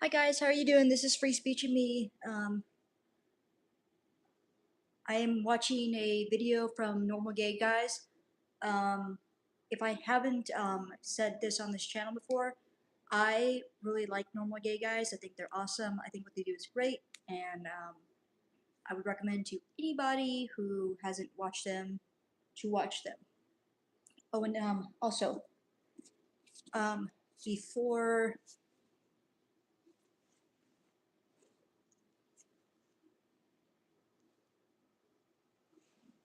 Hi guys, how are you doing? This is Free Speech and Me. I am watching a video from Normal Gay Guys. If I haven't said this on this channel before, I really like Normal Gay Guys. I think they're awesome. I think what they do is great, and I would recommend to anybody who hasn't watched them to watch them. Oh, and also, before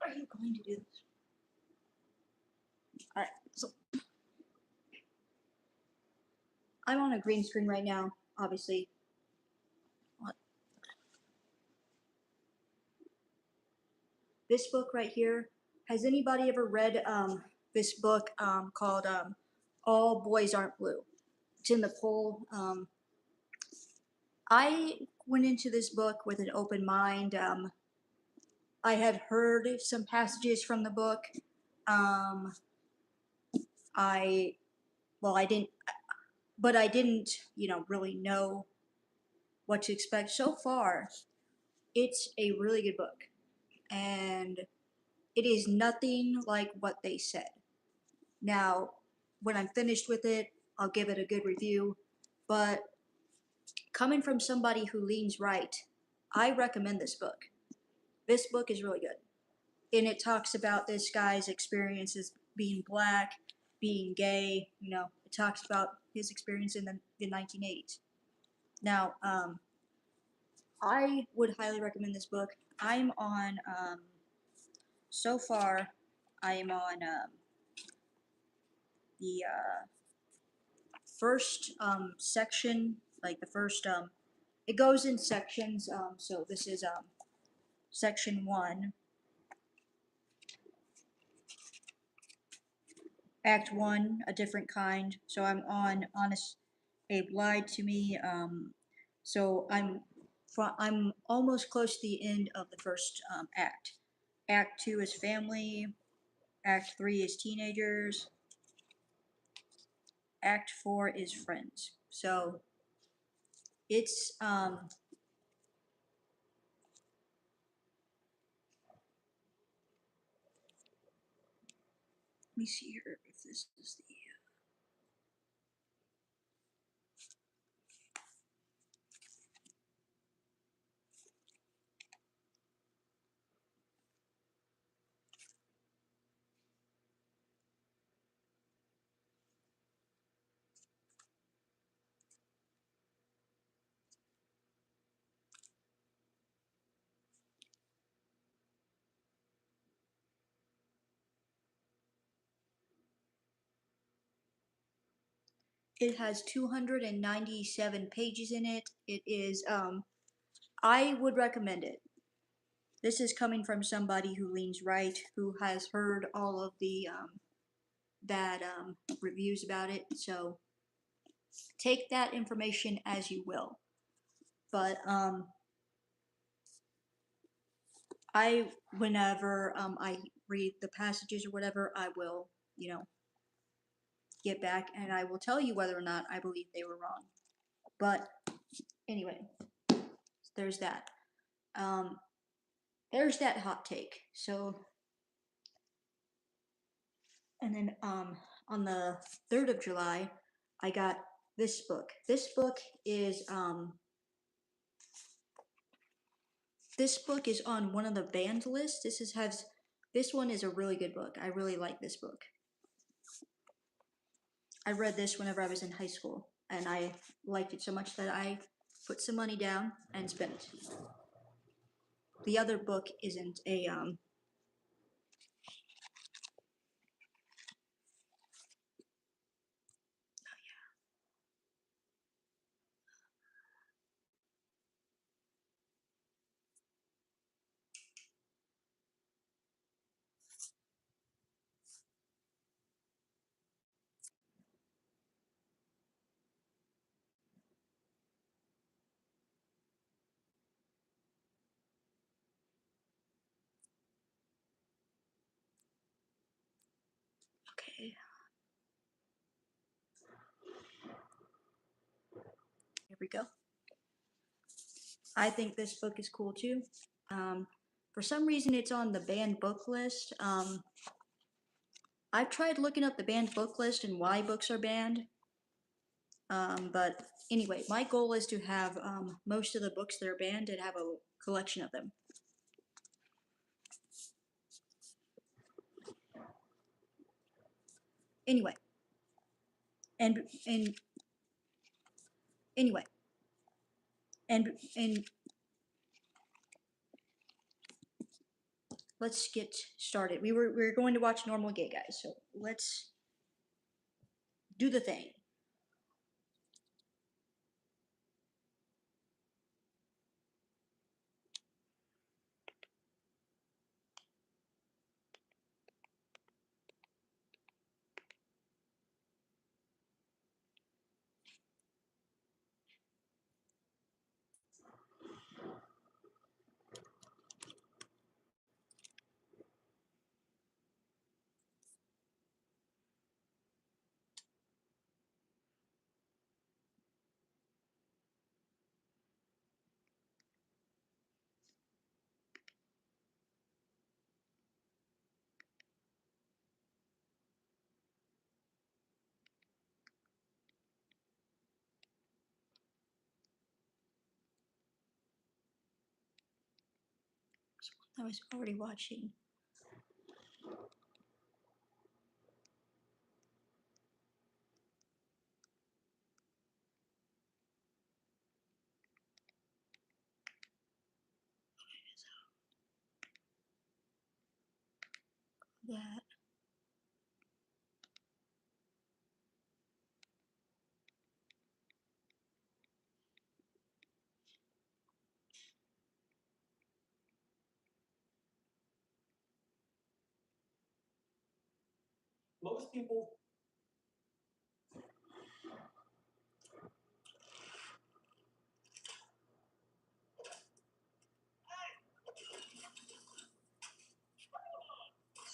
are you going to do this? All right, so I'm on a green screen right now, obviously. This book right here, has anybody ever read this book called All Boys Aren't Blue? It's in the poll. I went into this book with an open mind. I had heard some passages from the book. Um, I, well, I didn't, but I didn't, really know what to expect. So far, it's a really good book, and it is nothing like what they said. Now, when I'm finished with it, I'll give it a good review, but coming from somebody who leans right, I recommend this book. This book is really good. And it talks about this guy's experiences being black, being gay, it talks about his experience in the 1980s. Now, I would highly recommend this book. I'm on, so far, I am on the first section, like the first it goes in sections. So this is section 1, Act 1, A Different Kind. So I'm on Honest Abe Lied to Me. So I'm almost close to the end of the first act. Act 2 is Family. Act 3 is Teenagers. Act 4 is Friends. So it's let me see here if this is the It has 297 pages in it. It is, I would recommend it. This is coming from somebody who leans right, who has heard all of the bad reviews about it. So take that information as you will. But whenever I read the passages or whatever, I will, get back and I will tell you whether or not I believe they were wrong. But anyway, there's that. There's that hot take. So, and then on the 3rd of July, I got this book. This book is on one of the banned lists. This one is a really good book. I really like this book. I read this whenever I was in high school, and I liked it so much that I put some money down and spent. The other book isn't a okay. Here we go. I think this book is cool too. For some reason, it's on the banned book list. I've tried looking up the banned book list and why books are banned. But anyway, my goal is to have most of the books that are banned and have a collection of them. Anyway, and anyway, and let's get started. We're going to watch Normal Gay Guys, so let's do the thing. I was already watching. That. Most people.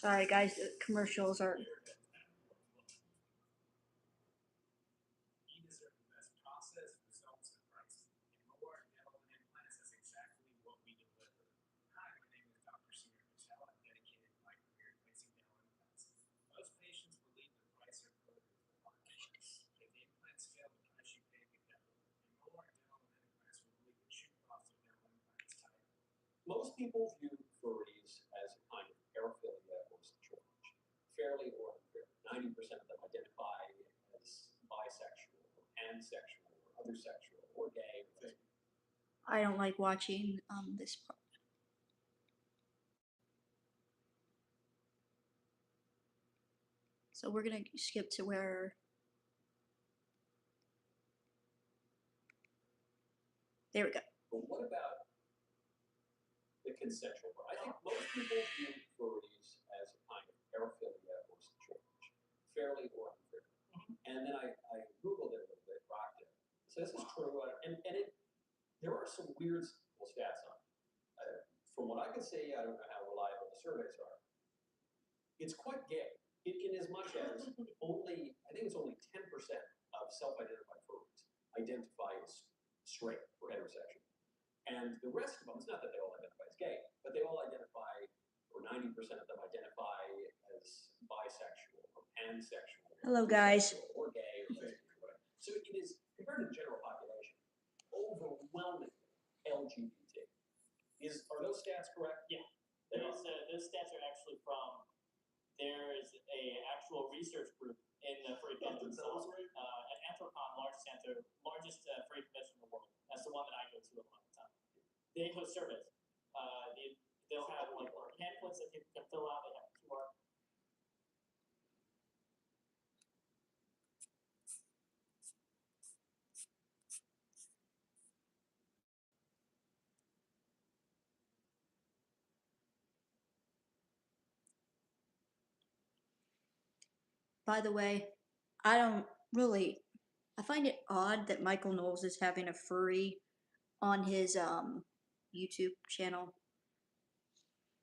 Sorry, guys, the commercials are. Most people view furries as a kind of paraphilia or strange, fairly or unfairly. 90% of them identify as bisexual or pansexual or other sexual or gay. I don't like watching this part. So we're gonna skip to where. There we go. But what about the consensual part? I think most people view furries as a kind of paraphilia or strange, fairly or unfairly. And then I Googled it a little bit, rocked it. So this is true, and there are some weird stats on it. From what I can see, I don't know how reliable the surveys are. It's quite gay, in as much as only, I think it's only 10% of self-identified furries identify as straight or heterosexual. And the rest of them, it's not that they all identify as gay, but they all identify, or 90% of them identify as bisexual or pansexual. Hello, guys. Or gay or lesbian, whatever. So it is, compared to the general population, overwhelmingly LGBT. Are those stats correct? Yeah. Those stats are actually from, there is a actual research group in the furry fandom itself. At Anthropon, largest furry convention in the world. That's the one that I go to a lot of the time. They host surveys. They'll have like pamphlets that people can fill out. They have QR. By the way, I find it odd that Michael Knowles is having a furry on his YouTube channel.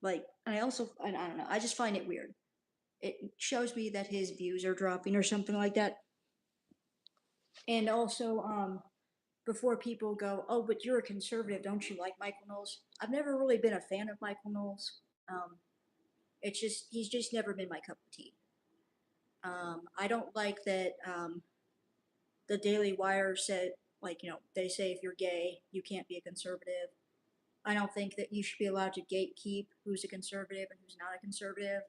Like, I don't know, I just find it weird. It shows me that his views are dropping or something like that. And also, before people go, oh, but you're a conservative, don't you like Michael Knowles? I've never really been a fan of Michael Knowles. It's just, he's just never been my cup of tea. I don't like that the Daily Wire said, like, they say if you're gay, you can't be a conservative. I don't think that you should be allowed to gatekeep who's a conservative and who's not a conservative.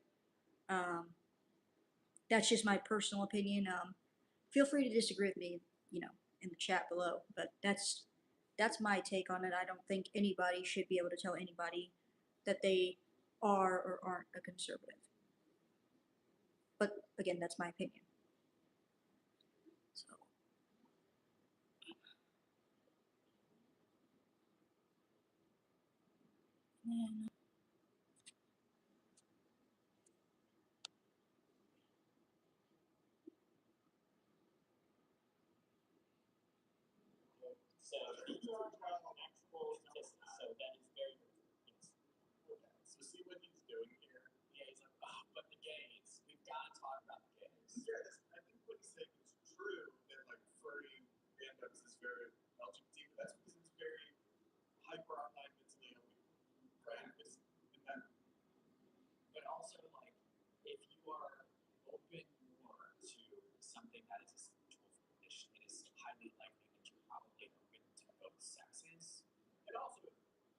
Um, that's just my personal opinion. Feel free to disagree with me, in the chat below, but that's my take on it. I don't think anybody should be able to tell anybody that they are or aren't a conservative. But again, that's my opinion. So. And So these are actual statistics. So that is very good. Yes. Okay, so see what he's doing here? Yeah, he's like, oh, but the gays. We've got to talk about the gays. Yeah, I think what he's saying is true, that like furry fandoms is very LGBT, but that's because it's very hyper online mentally, right? And that, But also, like, if you are open more to something that is essential for niche, it is highly likely that you're probably open to both sexes. and also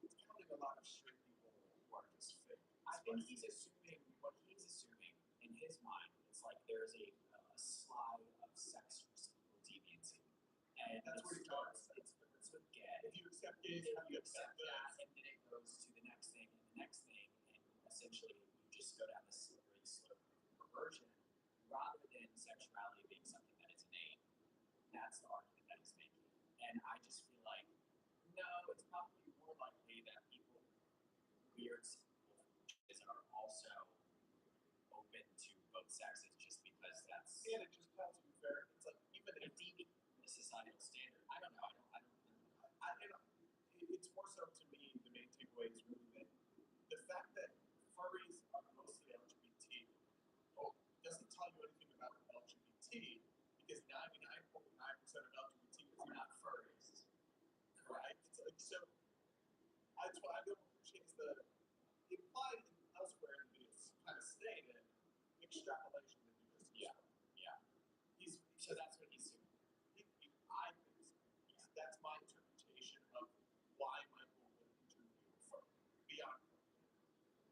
it's counting a lot of straight people who are just fake. I think he's assuming what he's assuming in his mind. It's like there's a slide of sex reciprocal deviancy, and That's where he goes. It's with gay. If you accept gays, If how do you you accept that, this? and then it goes to the next thing and the next thing, and essentially you just go down this slippery slope of perversion rather than sexuality being something that is innate. That's the argument that he's making. And I just feel like, no, it's probably more likely that people weird is are also open to both sexes just because that's And it just has to be fair. It's like even a if deep societal standard. I don't know. it's more so to me, the main takeaway is really that the fact that furries are mostly LGBT doesn't tell you anything about LGBT because 99.9% of LGBT is not furries, right? It's like, so that's why I don't appreciate the implied elsewhere in the video is kind of stated extrapolation that you just Yeah. So that's what he's doing. I think so. That's my interpretation of why Michael would interview a furry beyond furry.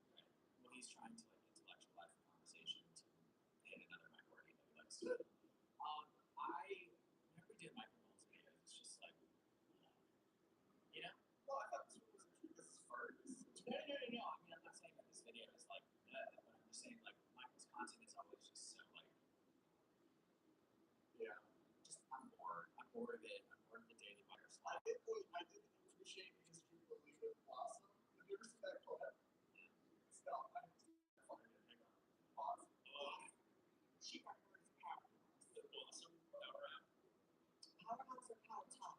Right. Well, he's trying to like intellectualize the conversation to hit another minority that he likes to. I whenever we did Michael Knowles videos, it's just like, Well, I thought this one was interesting because it's furry. No. I mean, I'm not saying that this video is like, but I'm just saying like Michael's content is always just so like, Yeah. just I'm bored of it. I'm bored of the Daily Wire I slide. did appreciate the history of Lolita Blossom. Have you ever seen that clip? Stop. I haven't seen that fucking yet. Hang on. Pause. She records power. The blossom power out. Powerhouse or Power Top?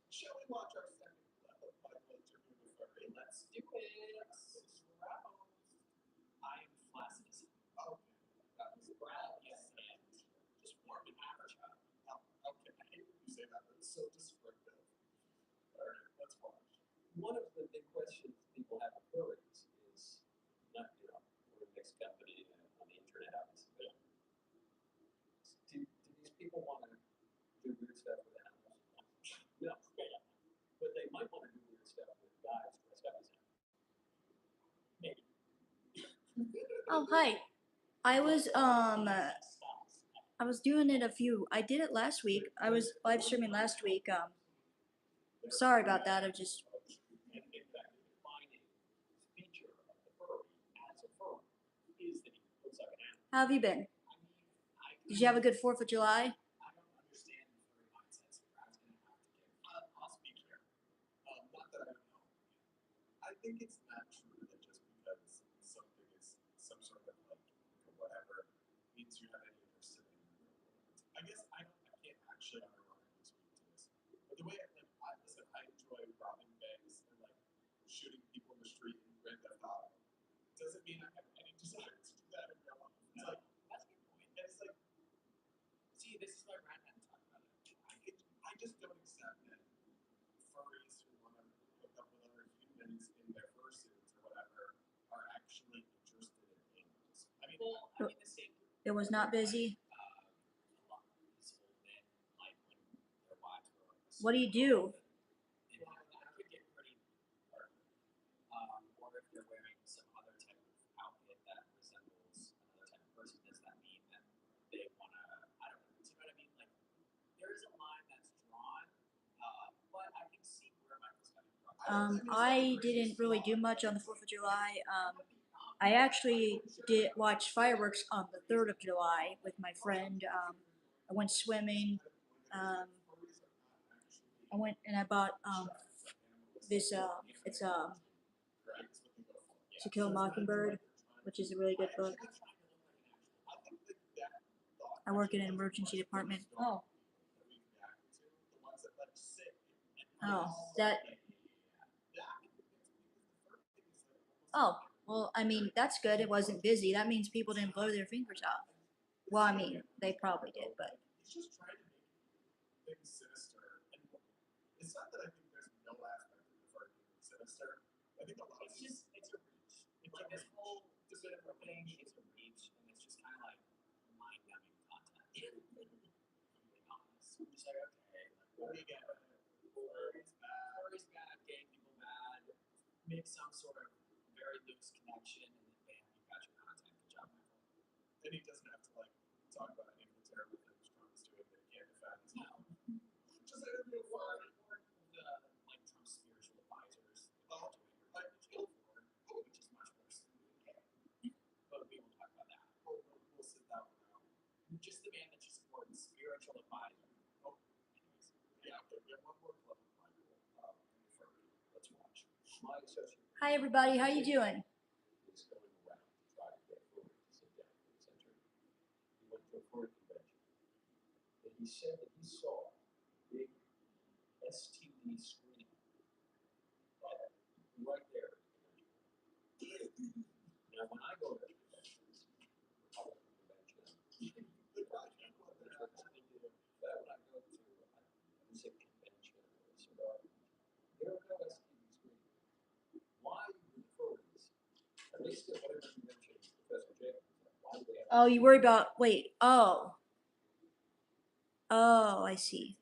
Shall we watch our second clip of Michael interviewing a furry? Let's do it. I am flaccid. Okay. That was Brown, yes, and just warm and average up. okay. I hate when you say that, but it's so descriptive. Alright, let's watch. One of the big questions people have with furries is not, we're a mixed company on the internet, obviously. But do these people want to do weird stuff with animals? No. But they might want to do weird stuff with guys dressed up as animals. Maybe. oh, hi. I was doing it I did it last week. I was live streaming last week. Sorry about that. I just, And in fact, the defining feature of the furry as a furry is that he looks like an animal. how have you been? Did you have a good 4th of July? I don't understand the furry mindset, so I was gonna have to give. I'll speak here. Not that I don't know. I think it's not true that just because something is some sort of like whatever means you have any interest in it. I guess I can't actually unironically speak to this, but the way I enjoy robbing banks and like shooting people in the street in Grand Theft Auto. Doesn't mean I have any desire to do that in real life. It's like That's a good point. and it's like See, this is why Rat hadn't talked about it. Well, I mean, the same. It was not busy. A lot of these old men, like when their wives were like, What do you do? and that could get pretty dark. Or if they're wearing some other type of outfit that resembles another type of person, does that mean that they wanna? I don't know. Do you know what I mean? Like, there is a line that's drawn, but I can see where Michael's coming from. I didn't really do much on the 4th of July. I actually did watch fireworks on the 3rd of July with my friend. I went swimming. I went and I bought this. It's To Kill a Mockingbird, which is a really good book. I work in an emergency department. Oh. Oh, that. Oh, well, I mean, that's good. It wasn't busy. That means people didn't blow their fingers off. Well, I mean, they probably did, but. He's just trying to make things sinister. And it's not that I think there's no aspect of the fur being sinister. I think a lot of It's just, it's a reach. It's like this whole December thing is a reach, and it's just kind of like mind-numbing content. To be honest, I'm just like, okay, like, what do you get? Furry's bad, gay people bad. Make some sort of very loose connection, and then bam, you got your content. Good job, Michael. Then he doesn't have to like talk about any of the terrible things Trump's doing that he can't defend. No. Just let it be a Or word. the like Trump's spiritual advisors that are doing your right to kill for, which is much worse than the UK. But we won't talk about that. We'll sit that one out. Just the man that you support, spiritual advisor. Oh, anyways. Yeah, okay, we have one more clip of Michael in the furry. Let's watch. My associate Hi, everybody. How you doing? is going around to try to get Furry to sit down in the center. He went to a furry convention, and he said that he saw a big STD screen right there at the convention. Now, when I go to conventions, Republican convention, but when I go to a music convention or a cigar convention, there are no STD screens. Why do the furries, at least at whatever convention Professor Jacobs is at, why do they have? Oh, you worry about. Wait. Oh. Oh, I see.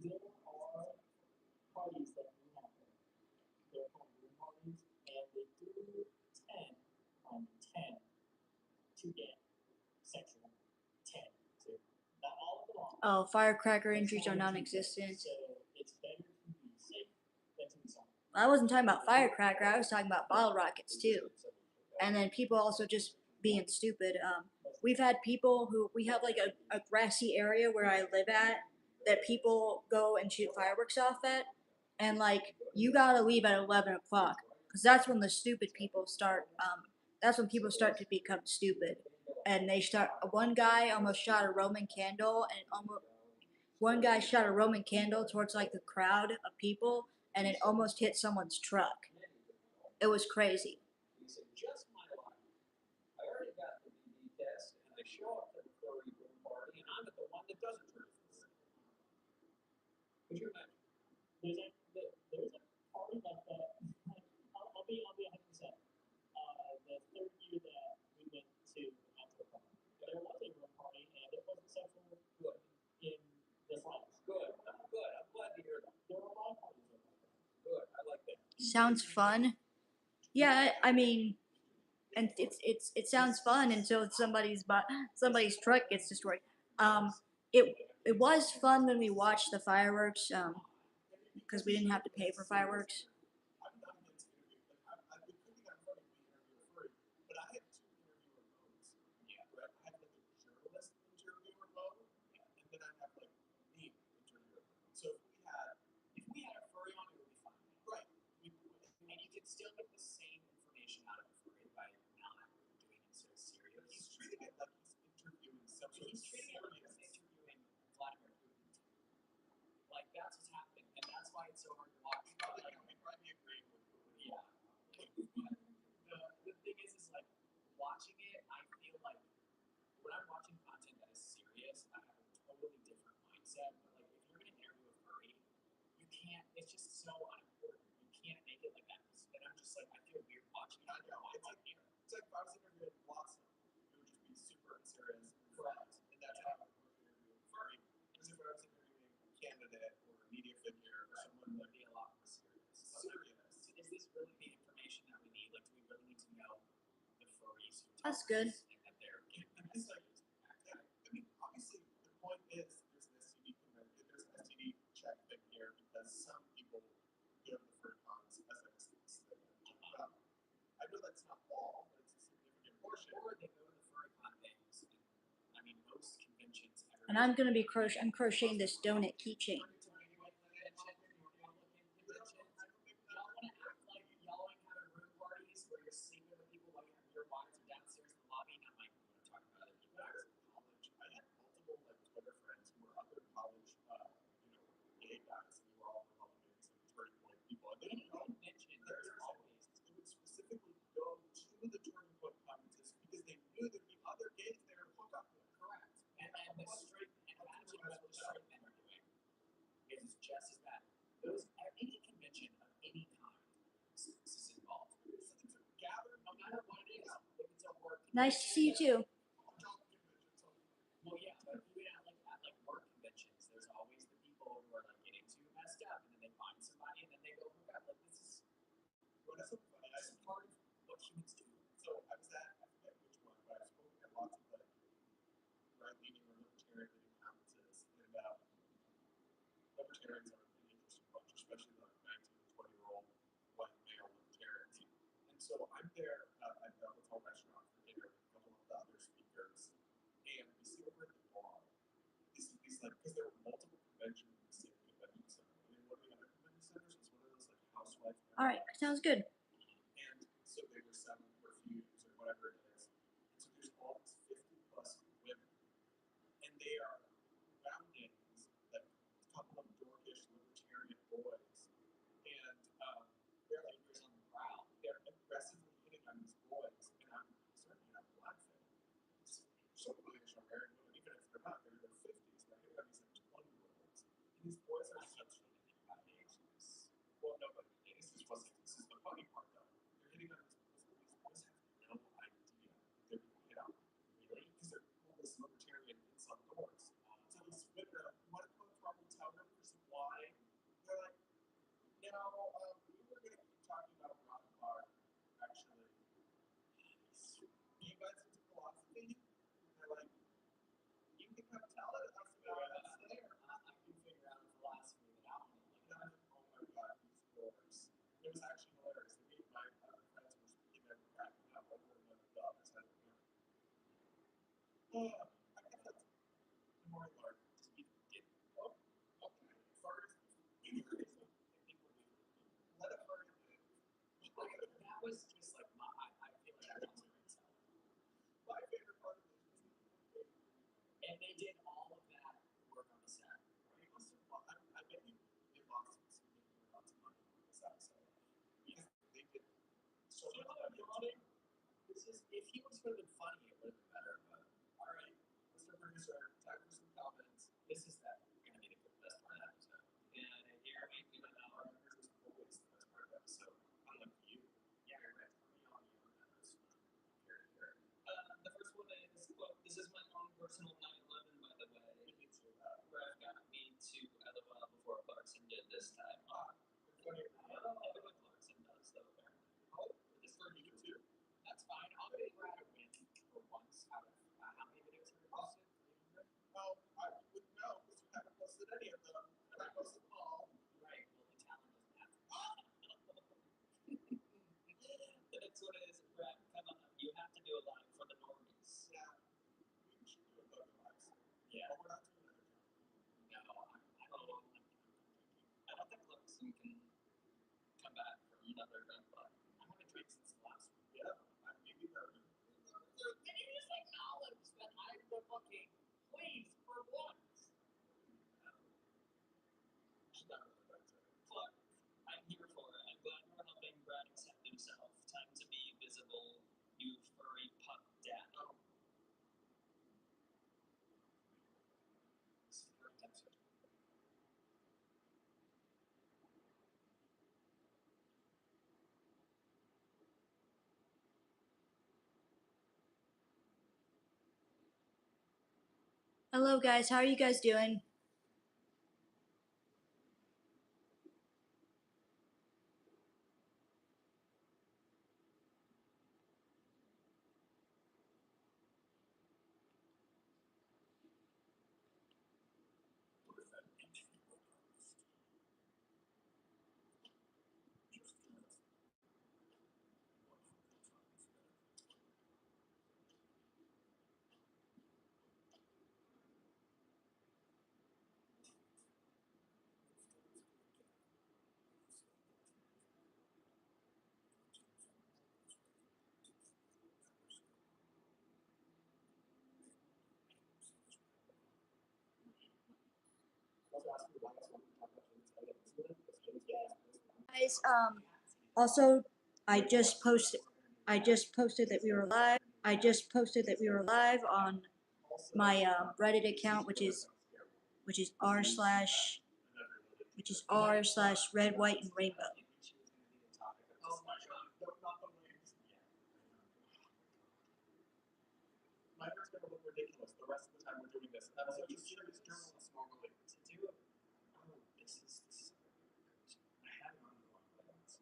There are parties that do happen. They're called room parties, and they do 10 on 10 to get sexual 10 to not all of them all. Oh, firecracker injuries are non-existent. So it's better to be safe than to be sorry. I wasn't talking about firecracker. I was talking about bottle rockets too. And then people also just being stupid. We've had people who we have like a grassy area where I live at that people go and shoot fireworks off at, and like you gotta leave at 11 o'clock because that's when the stupid people start. That's when people start to become stupid, and they start. One guy almost shot a Roman candle, and one guy shot a Roman candle towards like the crowd of people, and it almost hit someone's truck. It was crazy. He said, just my luck. I already got the BB test, and I show up to the furry room party, and I'm at the one that doesn't turn into. Could you imagine? There's a party like that. I'll be 100%. The third year that we went to Antwerp, there was a room party, and there was a sexual good in the slides. Good. I'm glad to hear that. There were a lot of parties like that. Good. I like that. Sounds fun. Yeah, I mean, and it sounds fun until somebody's truck gets destroyed. It was fun when we watched the fireworks, because we didn't have to pay for fireworks. I'm not against interviewing, but I've been thinking I'm funny we interview a furry, but I had two interviewer modes. Yeah. Right? I had like a journalist interviewer mode, and then I have like me interviewer mode. So if we had a furry on, it would be fun. Right. And you could still get the same information out of a furry by not some sort of He's treating it like he's serious. interviewing Vladimir Putin. Like that's what's happening, and that's why it's so hard to watch. But, like, We probably agree with yeah. The thing is like watching it. I feel like when I'm watching content that is serious, I have a totally different mindset. But like if you're gonna interview a furry, you can't. It's just so unimportant. You can't make it like that. And I'm just like I feel weird watching it. I know, I'm like here. It's like if I was interviewing Blossom, it would just be super unserious. Correct. And that's how I would approach interviewing furry. Because if I was interviewing a candidate or a media figure or someone Would like be a lot more serious. serious. Is this really the information that we need? Like, do we really need to know the furries who That's talk good. and that they're getting the It's like, messages? yeah, I mean, obviously, the point is there's an STD convention, there's an STD check thing here because some people go to the fur cons as an excuse. I know that's not all, but it's a significant portion. Or they go to the furry con things, and I mean, most conventions. And I'm gonna be I'm crocheting this donut keychain. Y'all want to act like y'all ain't having room parties where you're sleeping with people while you have your wives are downstairs in the lobby. Not like we want to talk about other people. When I was in college, I had multiple like Twitter friends who were other college, gay guys, and they were all Republicans and Turning Point people. And they Any would go, convention, there's always they would specifically go to the Turning Point conferences because they knew there'd be other gays there to hook up with. correct. And the straight, and imagine what the straight men are doing. Because it's just as bad. Those at any convention of any kind, this is involved. It's a gather, No matter what it is, if it's a work. Nice to see you too. job convention, so Well, yeah, but even at work conventions, there's always the people who are like getting too messed up, and then they find somebody, and then they go hook up. Like this is what is so funny? this is part of what humans do. So I was at, I forget which one, but I've spoken at lots of like right-leaning or libertarian leaning conferences, and libertarians are an interesting bunch, especially the 19 to 20-year-old white male libertarians. And so I'm there at the hotel restaurant for dinner with a couple of the other speakers, and we see over at the bar. These like because there were multiple conventions in the same convention center, and in one of the other convention centers was one of those like housewife. All right, sounds good. And so they were selling perfumes or whatever it is. And so there's all these 50+ women. And they are rounding these like couple of dorkish libertarian boys. And they're like on the prowl. They're aggressively hitting on these boys. And I'm certainly not laughing. It's so English are married women, even if they're not, they're in their 50s. They're hitting on these like 20-year-olds. And these boys are such well, no, but this is the funny part though. They're hitting on these boys have no idea they're being hit on. Really? Because they're all this libertarian inside doors. So these women are like, you want to come from and tell them for some wine? They're like, no, we were going to keep talking about Rothbard, actually. You guys into philosophy? And they're like, you can come tell us about it there. I can figure out philosophy without me. And I'm like, oh my god, these boys. It was actually hilarious. Me and my friends were speaking there, cracking up over one of the others. I guess that's the more large. Just be get. Oh, okay. First, let a furry live. That was just like I feel like that was myself. My favorite part of this was the And they did all of that work on the set. they must have I bet you they lost significant amounts of money on this episode. Because they did so You much know, effort. you know, this is if he was would have been funny, it would have been better. But All right, Mr. Producer, time for some comments. this is that gonna be the best part of the episode. And here we go. Our members is always the best part of the episode. Unlike you. Yeah, you're right. Tell me all you on this here. The first one is quote, this is my own personal 9/11, by the way. Brad got me to LOL before Clarkson did this time. Funny. Everyone Clarkson does though, apparently. Oh, This for you too. That's fine. I'll give Brad a win for once out of how many videos have you posted? 300? Well, I wouldn't know because you haven't posted any of them, and I posted them all. Right. Well, the talent doesn't have to. The next one is Brad. Come on, you have to do a line for the normies. Yeah, we should do a logo live. Yeah. But we're not doing another job. No, I don't think Clarkson can come back from another event, but I haven't drank since the last one. Yeah, maybe 30. Can you just acknowledge that I'm the fucking Hello guys, how are you guys doing? Guys, also, I just posted that we were live. I just posted that we were live on my Reddit account, which is r/red, white, and rainbow. My hair's gonna look ridiculous the rest of the time we're doing this. And that's what you serious journalists normally to do. Oh, this is I had it on the wrong buttons.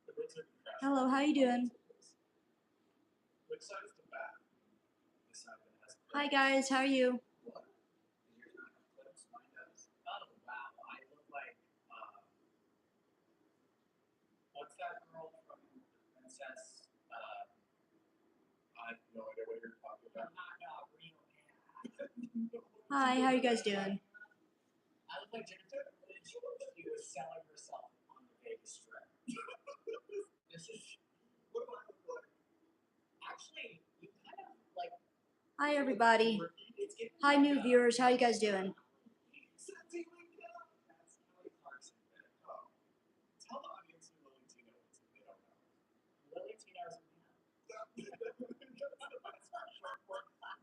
The Brits are crashing. Hello, how you doing? Which side is the back? This side that has Hi guys, how are you? what? Yours not have clips? Mine does. Oh wow, I look like what's that girl from the Princess? I have no idea what you're talking about. Hi, how you guys doing? I look like Jennifer Lynch. She was selling herself on the Vegas Strip. This is What do I look like? actually you kind of like Hi everybody. it's getting Hi new viewers, how you guys doing? Something like that. That's Kelly Clarkson bit. Oh. Tell the audience who Lily Tino is if they don't know. Lily Tino is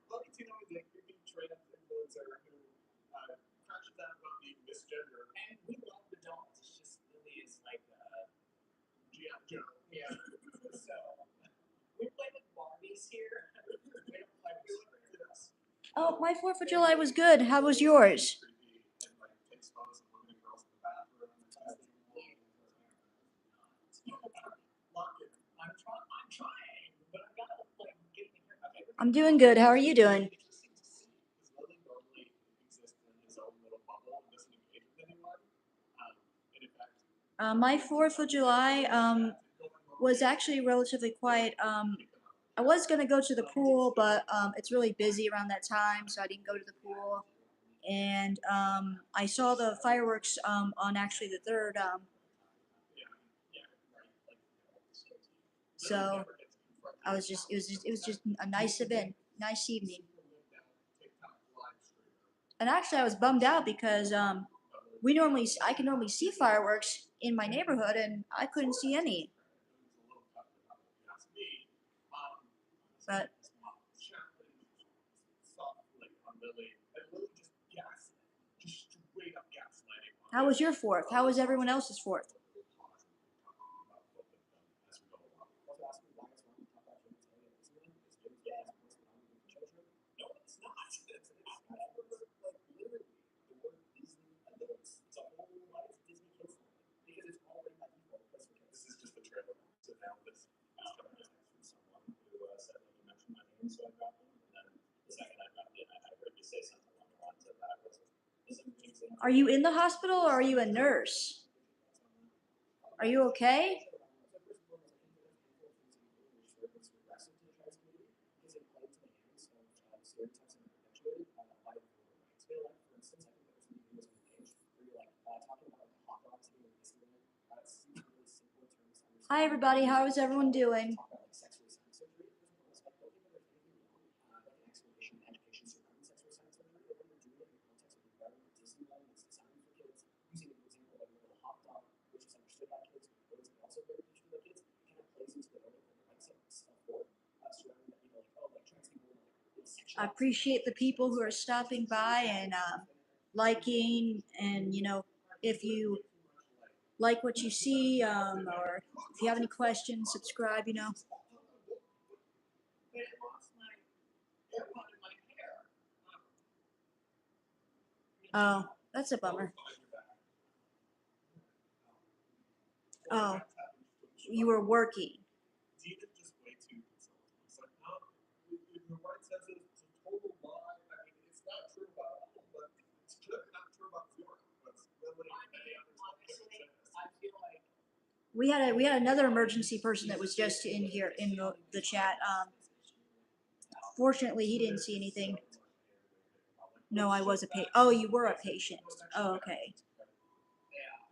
Lily Tino is a creepy trans influencer who crashes out about being misgendered. and we love the dolls. It's just Lily is like G.I. Joe. yeah. So we play with Barbies here. We don't play with strangers. Oh, my 4th of July was good. How was yours? Creepy and like takes photos of women and girls in the bathroom and testing. Lock it. I'm trying, but I gotta like get the hair. Okay. I'm doing good. How are you doing? Interesting to see because Lily normally exists in his own little bubble and doesn't engage with anyone. And in fact, My 4th of July was actually relatively quiet. I was gonna go to the pool, but it's really busy around that time, so I didn't go to the pool. And I saw the fireworks on actually the 3rd. So I was just it was just a nice event, nice evening. And actually, I was bummed out because I can normally see fireworks in my neighborhood, and I couldn't see any. But how was your 4th? How was everyone else's 4th? This is just the trailer. So now this coming from someone who said that you mentioned my name, so I dropped it. And then the second I dropped it, I heard you say something along the lines of that. Are you in the hospital or are you a nurse? Are you okay? Hi everybody, how is everyone doing? I appreciate the people who are stopping by and liking, and if you like what you see, or if you have any questions, subscribe. I lost my AirPod in my hair. Oh, that's a bummer. Oh, you were working. Dean is just way too conservative. It's like, no, your right says it's a total lie. I mean, it's not true about all, but it's not true about zero. But really, many others don't think it's I feel like We had another emergency person that was just in here in the chat. Fortunately, he didn't see anything. No, I was a patient. Oh, you were a patient. Oh, okay.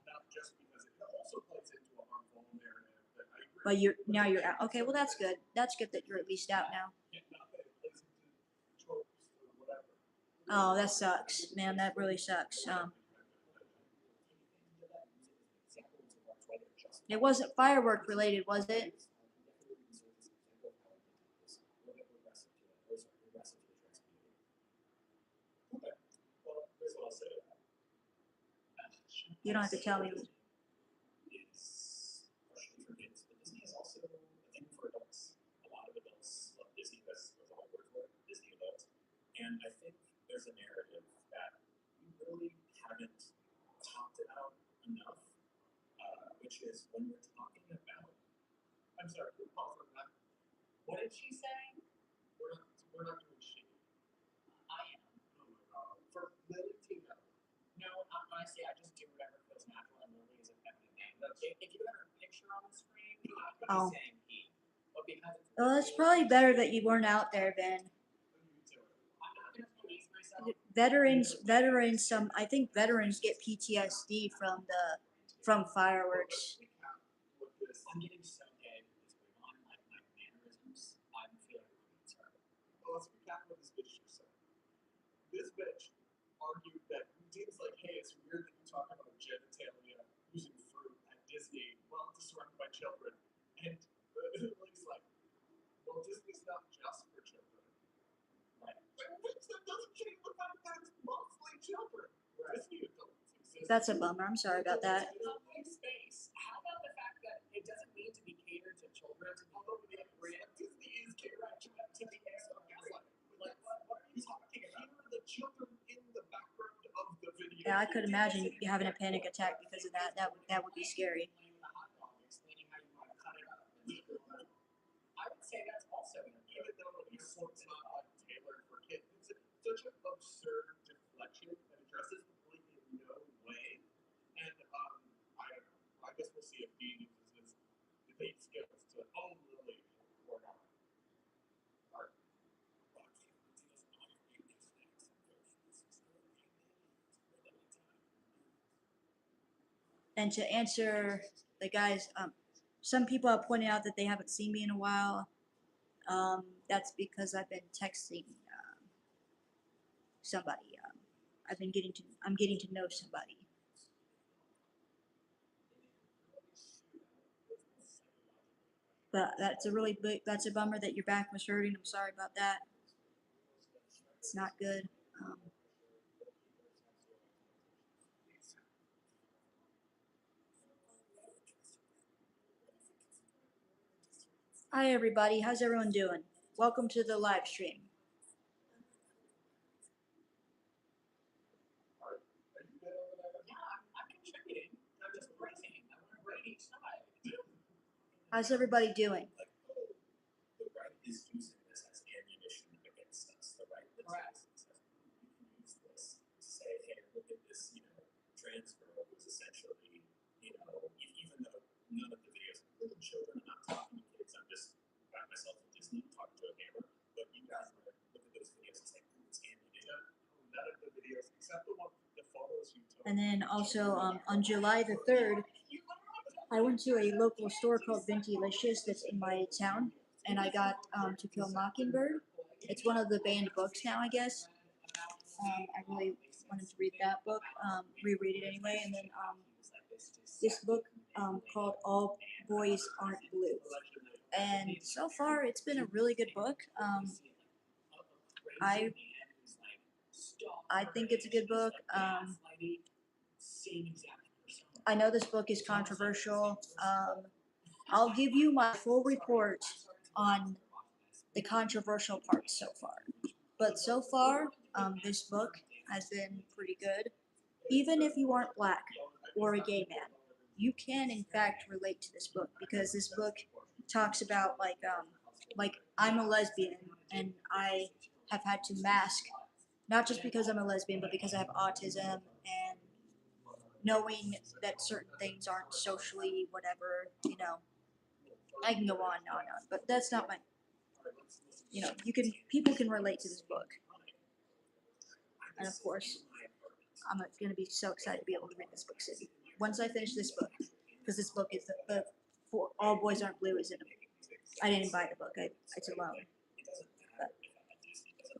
not just because it also plays into a harmful narrative that I agree. But now you're out. Okay, well that's good. That's good that you're at least out now. Not that it plays into tropes or whatever. Oh, that sucks, man. That really sucks. It wasn't firework related, was it? Well, here's what I'll say about it. You don't have to tell me. Is partially for kids, but Disney is also a thing for adults. A lot of adults love Disney. That's the whole word for it, Disney adults. And I think there's a narrative that we really haven't talked about enough, which is when we're talking about. I'm sorry, can we pause on that? what did she say? We're not doing shit. I am. Oh my god. For Lily Tino. No, honestly, I just do whatever feels natural, and Lily is a feminine name. That's- If you had her picture on the screen, I could Oh. be saying he. But because it's Well, it's probably better that you weren't out there, Ben. I'm not gonna police myself. I think veterans get PTSD from fireworks. I'm getting so gay with this wig on, like my mannerisms. I'm feeling really concerned. Well, let's recap what this bitch just said. This bitch argued that Dean's like, hey, it's weird that you talk about genitalia using fruit at Disney. Well, it's surrounded by children. And Lily's like, well, Disney's not just for children. Right. That doesn't change the fact that it's mostly children. Disney adults exist. That's a bummer. I'm sorry about that. Space. How about the fact that it doesn't need to be catered to children to be over the brand? Disney is catered to the Like, what are you talking about? Here are the children in the background of the video. Yeah, I could imagine you having a panic attack because of that. That would be scary. Explaining how you want to cut it up. I would say that's also Even though it's not tailored for kids, it's such an absurd deflection that addresses the point in no way. And I don't know. I guess we'll see if Dean uses his debate skills to own Lily or not. Art. And to answer the guys, some people have pointed out that they haven't seen me in a while. That's because I've been texting somebody. I'm getting to know somebody. But that's a bummer that your back was hurting. I'm sorry about that. It's not good. Hi everybody, how's everyone doing? Welcome to the live stream. Art. Are you good over there? Yeah, I'm contributing. I'm just praising. I want to rate each side. How's everybody doing? Like, oh, the right is using this as ammunition against us. The right Correct. says you can use this to say, hey, look at this, trans girl who's essentially, even though none of the videos include children, I'm not talking to kids, I'm just by myself at Disney talking to a camera. But you guys look at those videos and say, ooh, it's ammunition. None of the videos except the photos you took. And then also on July the 3rd, I went to a local store called Ventylicious that's in my town, and I got To Kill a Mockingbird. It's one of the banned books now, I guess. I really wanted to read that book, reread it anyway, and then this book called All Boys Aren't Blue. And so far, it's been a really good book. I think it's a good book. I know this book is controversial. I'll give you my full report on the controversial parts so far. But so far, this book has been pretty good. Even if you aren't black or a gay man, you can in fact relate to this book because this book talks about like I'm a lesbian and I have had to mask not just because I'm a lesbian but because I have autism and knowing that certain things aren't socially whatever, you know. I can go on and on and on, but that's not my, you know, people can relate to this book. And of course, I'm going to be so excited to be able to read this book soon. Once I finish this book, because this book is the for All Boys Aren't Blue is in it. I didn't buy the book. It's a loan.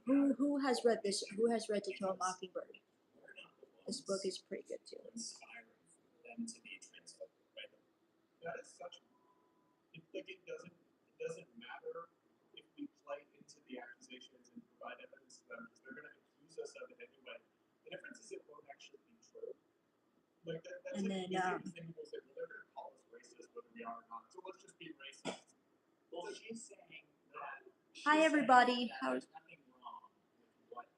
But who has read this? Who has read To Kill a Mockingbird? This book is pretty good too. That is such. It doesn't matter if we play into the accusations and provide evidence to them because they're going to accuse us of it anyway. The difference is it won't actually be true. Like that's And like then, the thing people say, well, they're going to call us racist whether we are or not. So let's just be racist. Well, she's saying that. Hi everybody. There's nothing wrong with what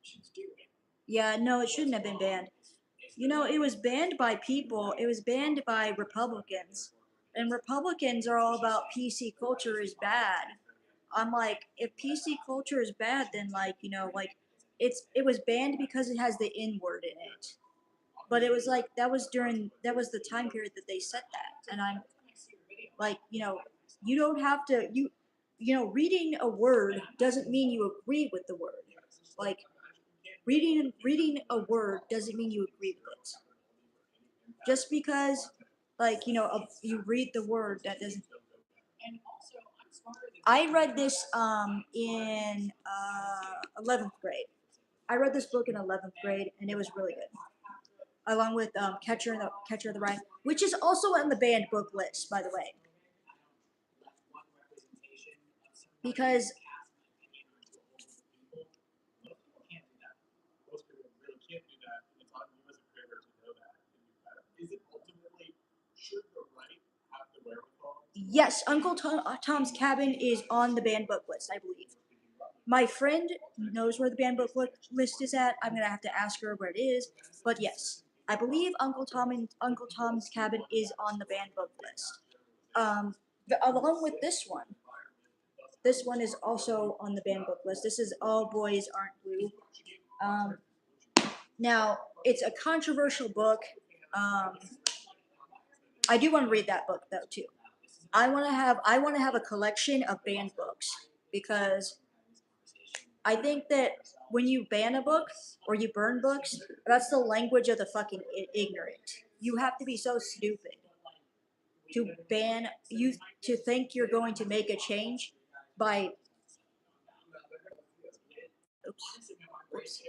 she's doing. Yeah, no, it shouldn't have been banned. You know, it was banned by people. It was banned by Republicans. And Republicans are all about PC culture is bad. I'm like, if PC culture is bad, then like, you know, like it was banned because it has the N word in it. But it was like that was the time period that they said that. And I'm like, you know, you don't have to you know, reading a word doesn't mean you agree with the word. Like reading a word doesn't mean you agree with it. Just because like, you know, you read the word that doesn't. I read this in 11th grade. I read this book in 11th grade and it was really good. Along with Catcher in the Rye, which is also on the banned book list, by the way. Because Most people really can't do that. It's on you as a creator to know that and do better. Is it ultimately should the right have the wherewithal? yes, Uncle Tom's Cabin is on the banned book list, I believe. My friend knows where the banned book list is at. I'm gonna have to ask her where it is, but yes, I believe Uncle Tom's Cabin is on the banned book list. Along with this one. This one is also on the banned book list. This is All Boys Aren't Blue. Now, it's a controversial book. I do want to read that book though too. I want to have a collection of banned books because I think that when you ban a book or you burn books, that's the language of the fucking ignorant. You have to be so stupid to ban you to think you're going to make a change by. Oops.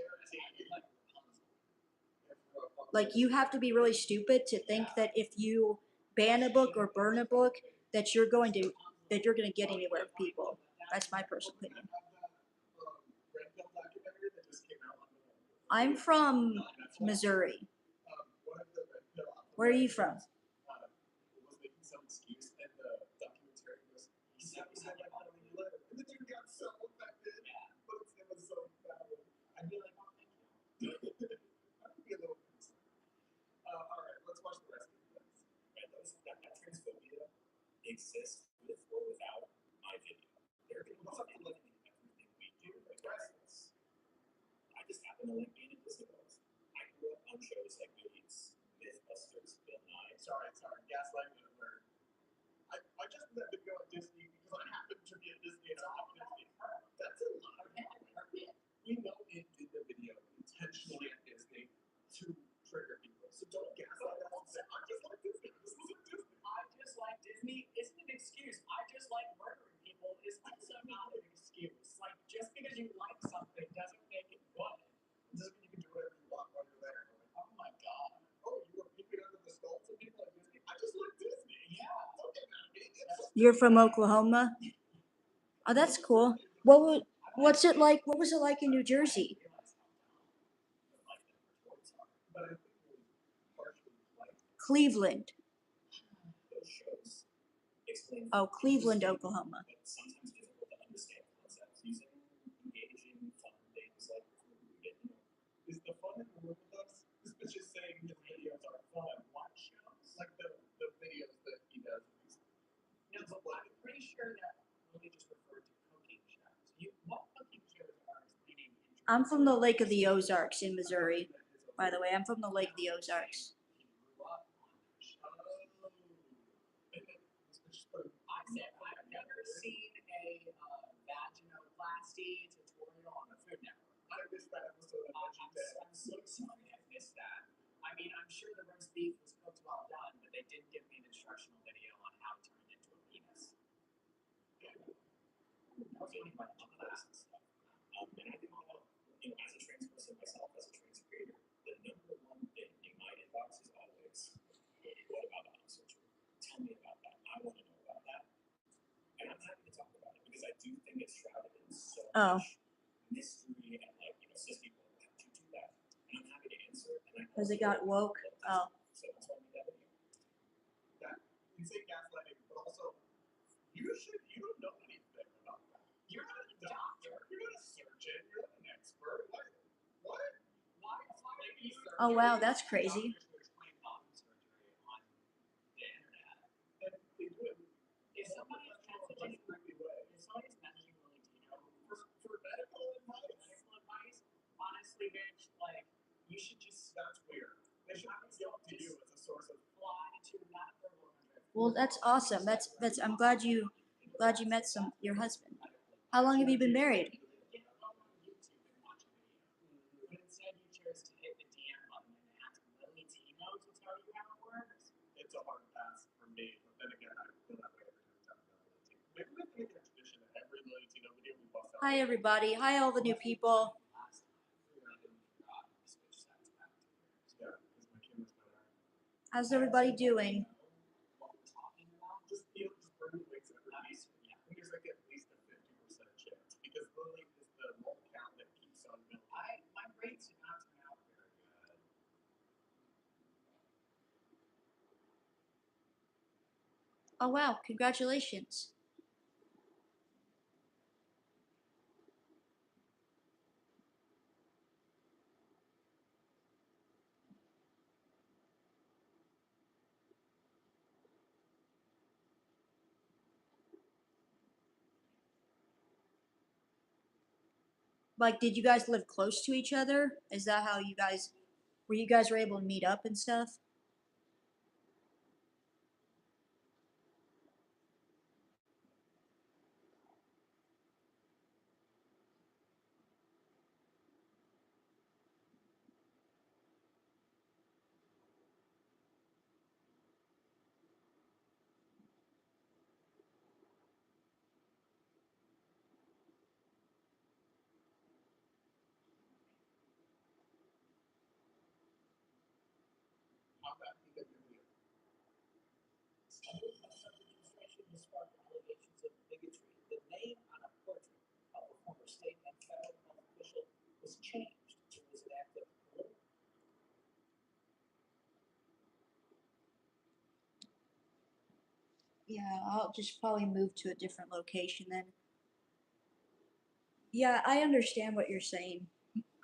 Like you have to be really stupid to think that if you ban a book or burn a book that you're going to get anywhere with people. That's my personal opinion. I'm from Missouri. Where are you from? Alright, let's watch the rest of this. That transphobia exists with or without my video. There are people that love everything we do regardless. I just happen to like being in Disney World. I grew up on shows like Goonies, Mythbusters, Bill Nye. Sorry, gaslighting is a word. I just let them go at Disney because I happen to be at Disney and I love Disney. That's a lot of we know it did the video intentionally at Disney to trigger people. So don't gaslight us and say, I just like Disney. This wasn't Disney. I just like Disney isn't an excuse. I just like murdering people is also not an excuse. Like just because you like something doesn't make it good. It doesn't mean you can do whatever you want while you're there. Oh my god. Oh, you were peeping under the skulls of people at Disney? I just like Disney. Yeah. Don't get mad at me. You're from Oklahoma? Oh, that's cool. What's it like? What was it like in New Jersey? But I think it was partially like Cleveland. those shows explain Oh, Cleveland, Oklahoma. but sometimes difficult to understand concepts using engaging fun things like is in the room with us? This bitch is saying his videos are fun. What shows? Like the videos that he does. No, but I'm pretty sure that Lily just referred to cooking shows. What cooking shows are leading into? I'm from the Lake of the Ozarks in Missouri. By the way, I'm from the Lake of the Ozarks. He grew up on that show. I've never seen a vaginoplasty tutorial on the Food Network. I missed that episode of Veggie Day. I'm so sorry I missed that. I mean, I'm sure the roast beef was cooked well done, but they didn't give me an instructional video on how to turn it into a penis. That was only my class and stuff. And I think that, as a trans person myself, as a trans creator, the number one thing in my inbox is always, what about bottom surgery? Tell me about that. I want to know about that. And I'm happy to talk about it because I do think it's shrouded in so much mystery and cis people have to do that. And I'm happy to answer it. And Because it got woke. Oh. So that's why I made that video. That you say gaslighting, but also you don't know anything about that. You're not a doctor. You're not a surgeon. You're not an expert. What? Why are you? Oh wow, that's crazy. Doctors who explain bottom surgery on the internet. And they do it. If somebody is messaging, Lily Dino For medical advice, honestly, bitch, like, you should just that's weird. They should not be up to you as a source of. fly to that level. Well, that's awesome. That's. I'm glad you met your husband. How long have you been married? Get on YouTube and watch a video. But instead, you chose to hit the DM button and ask Lily Dino to tell you how it works. It's a hard pass for me, but then again, I feel that way every time we talk about Lily Latino. Maybe we can make a tradition that every Lily Latino video we bust out. Hi everybody. Hi all the new people. Last time, God, we switched sides back to yours. Yeah, because my camera's better. How's everybody doing? What we're talking about, Just bring the links every week. yeah. I think there's like at least a 50% chance because Lily is the mole count that keeps on building. My grades did not turn out very good. Oh wow, congratulations. Like, did you guys live close to each other? Is that how you guys were able to meet up and stuff? How bad can they do it? Demonstration to spark allegations of bigotry. The name on a portrait of a former state and federal health official was changed. It was an act of political. Yeah, I'll just probably move to a different location then. Yeah, I understand what you're saying.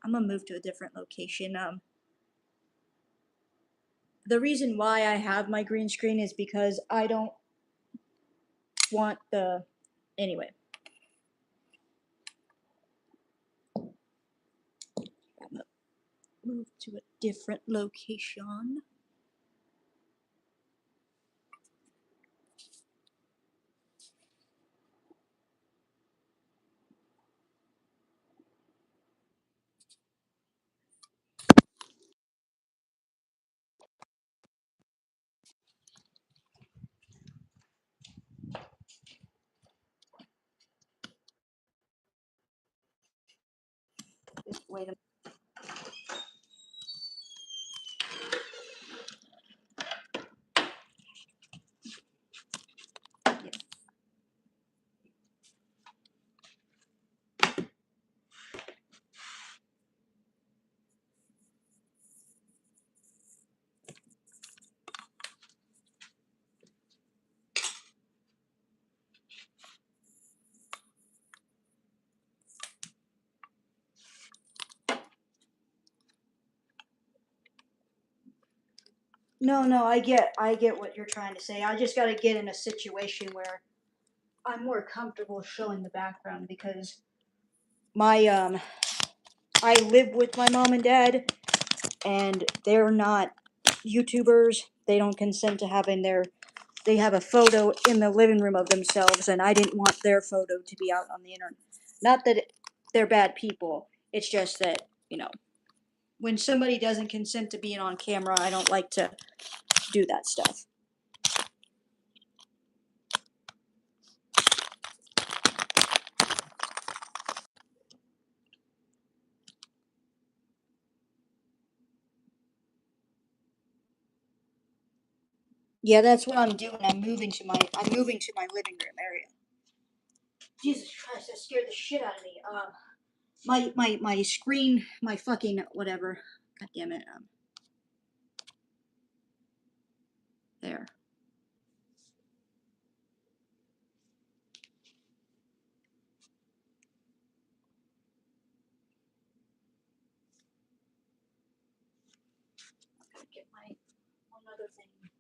I'm gonna move to a different location. The reason why I have my green screen is because I don't want the. Anyway. I'm gonna move to a different location. Just wait a No, I get what you're trying to say. I just got to get in a situation where I'm more comfortable showing the background because my I live with my mom and dad, and they're not YouTubers. They don't consent to having they have a photo in the living room of themselves, and I didn't want their photo to be out on the internet. Not that they're bad people. It's just that, when somebody doesn't consent to being on camera, I don't like to do that stuff. Yeah, that's what I'm doing. I'm moving to my living room area. Jesus Christ, that scared the shit out of me. My screen, my fucking whatever. God damn it. There. I gotta get my one other thing. There.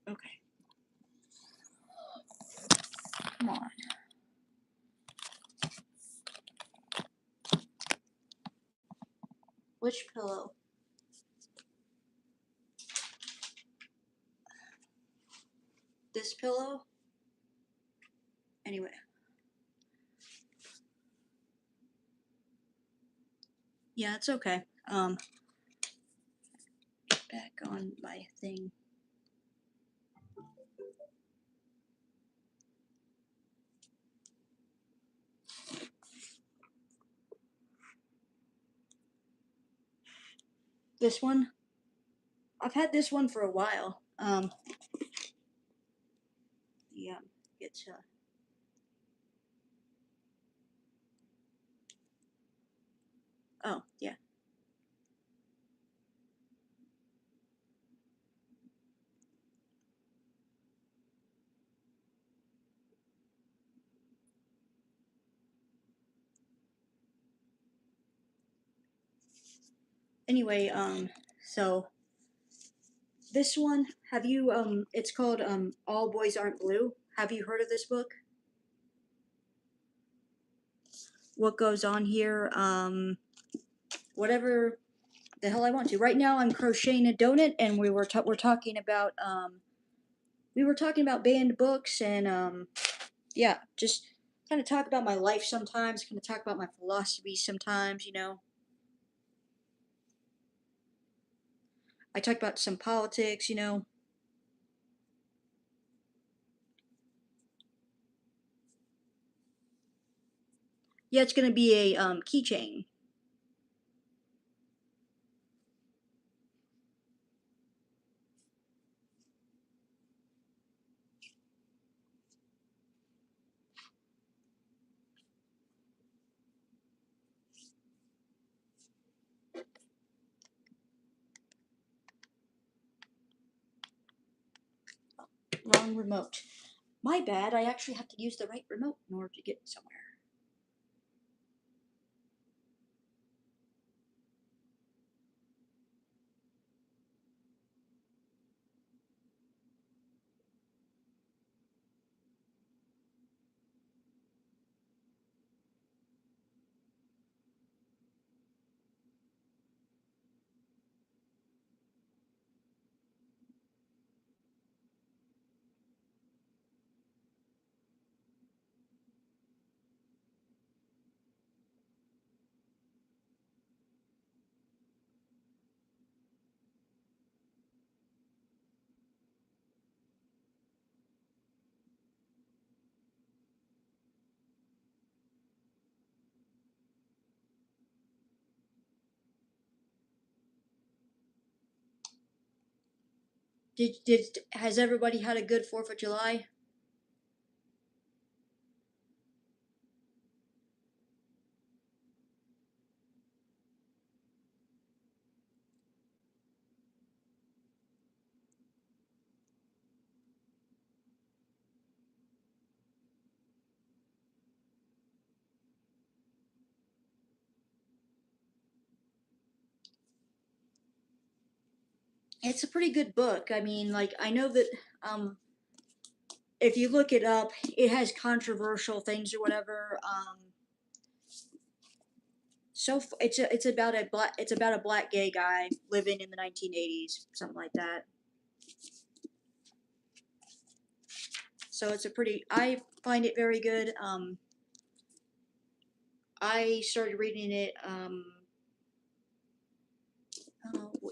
Okay. Come on. Which pillow? This pillow? Anyway. Yeah, it's okay. Get back on my thing. This one? I've had this one for a while. Yeah, it's oh, yeah. Anyway, so this one, have you it's called All Boys Aren't Blue. Have you heard of this book? What goes on here? Whatever the hell I want to. Right now I'm crocheting a donut, and we're talking about banned books, and yeah, just kind of talk about my life sometimes, kind of talk about my philosophy sometimes. I talk about some politics. Yeah, it's gonna be a keychain. Wrong remote. My bad, I actually have to use the right remote in order to get somewhere. Has everybody had a good 4th of July? It's a pretty good book. I mean, like I know that if you look it up, it has controversial things or whatever. It's about a black gay guy living in the 1980s, something like that. So it's a pretty. I find it very good. I started reading it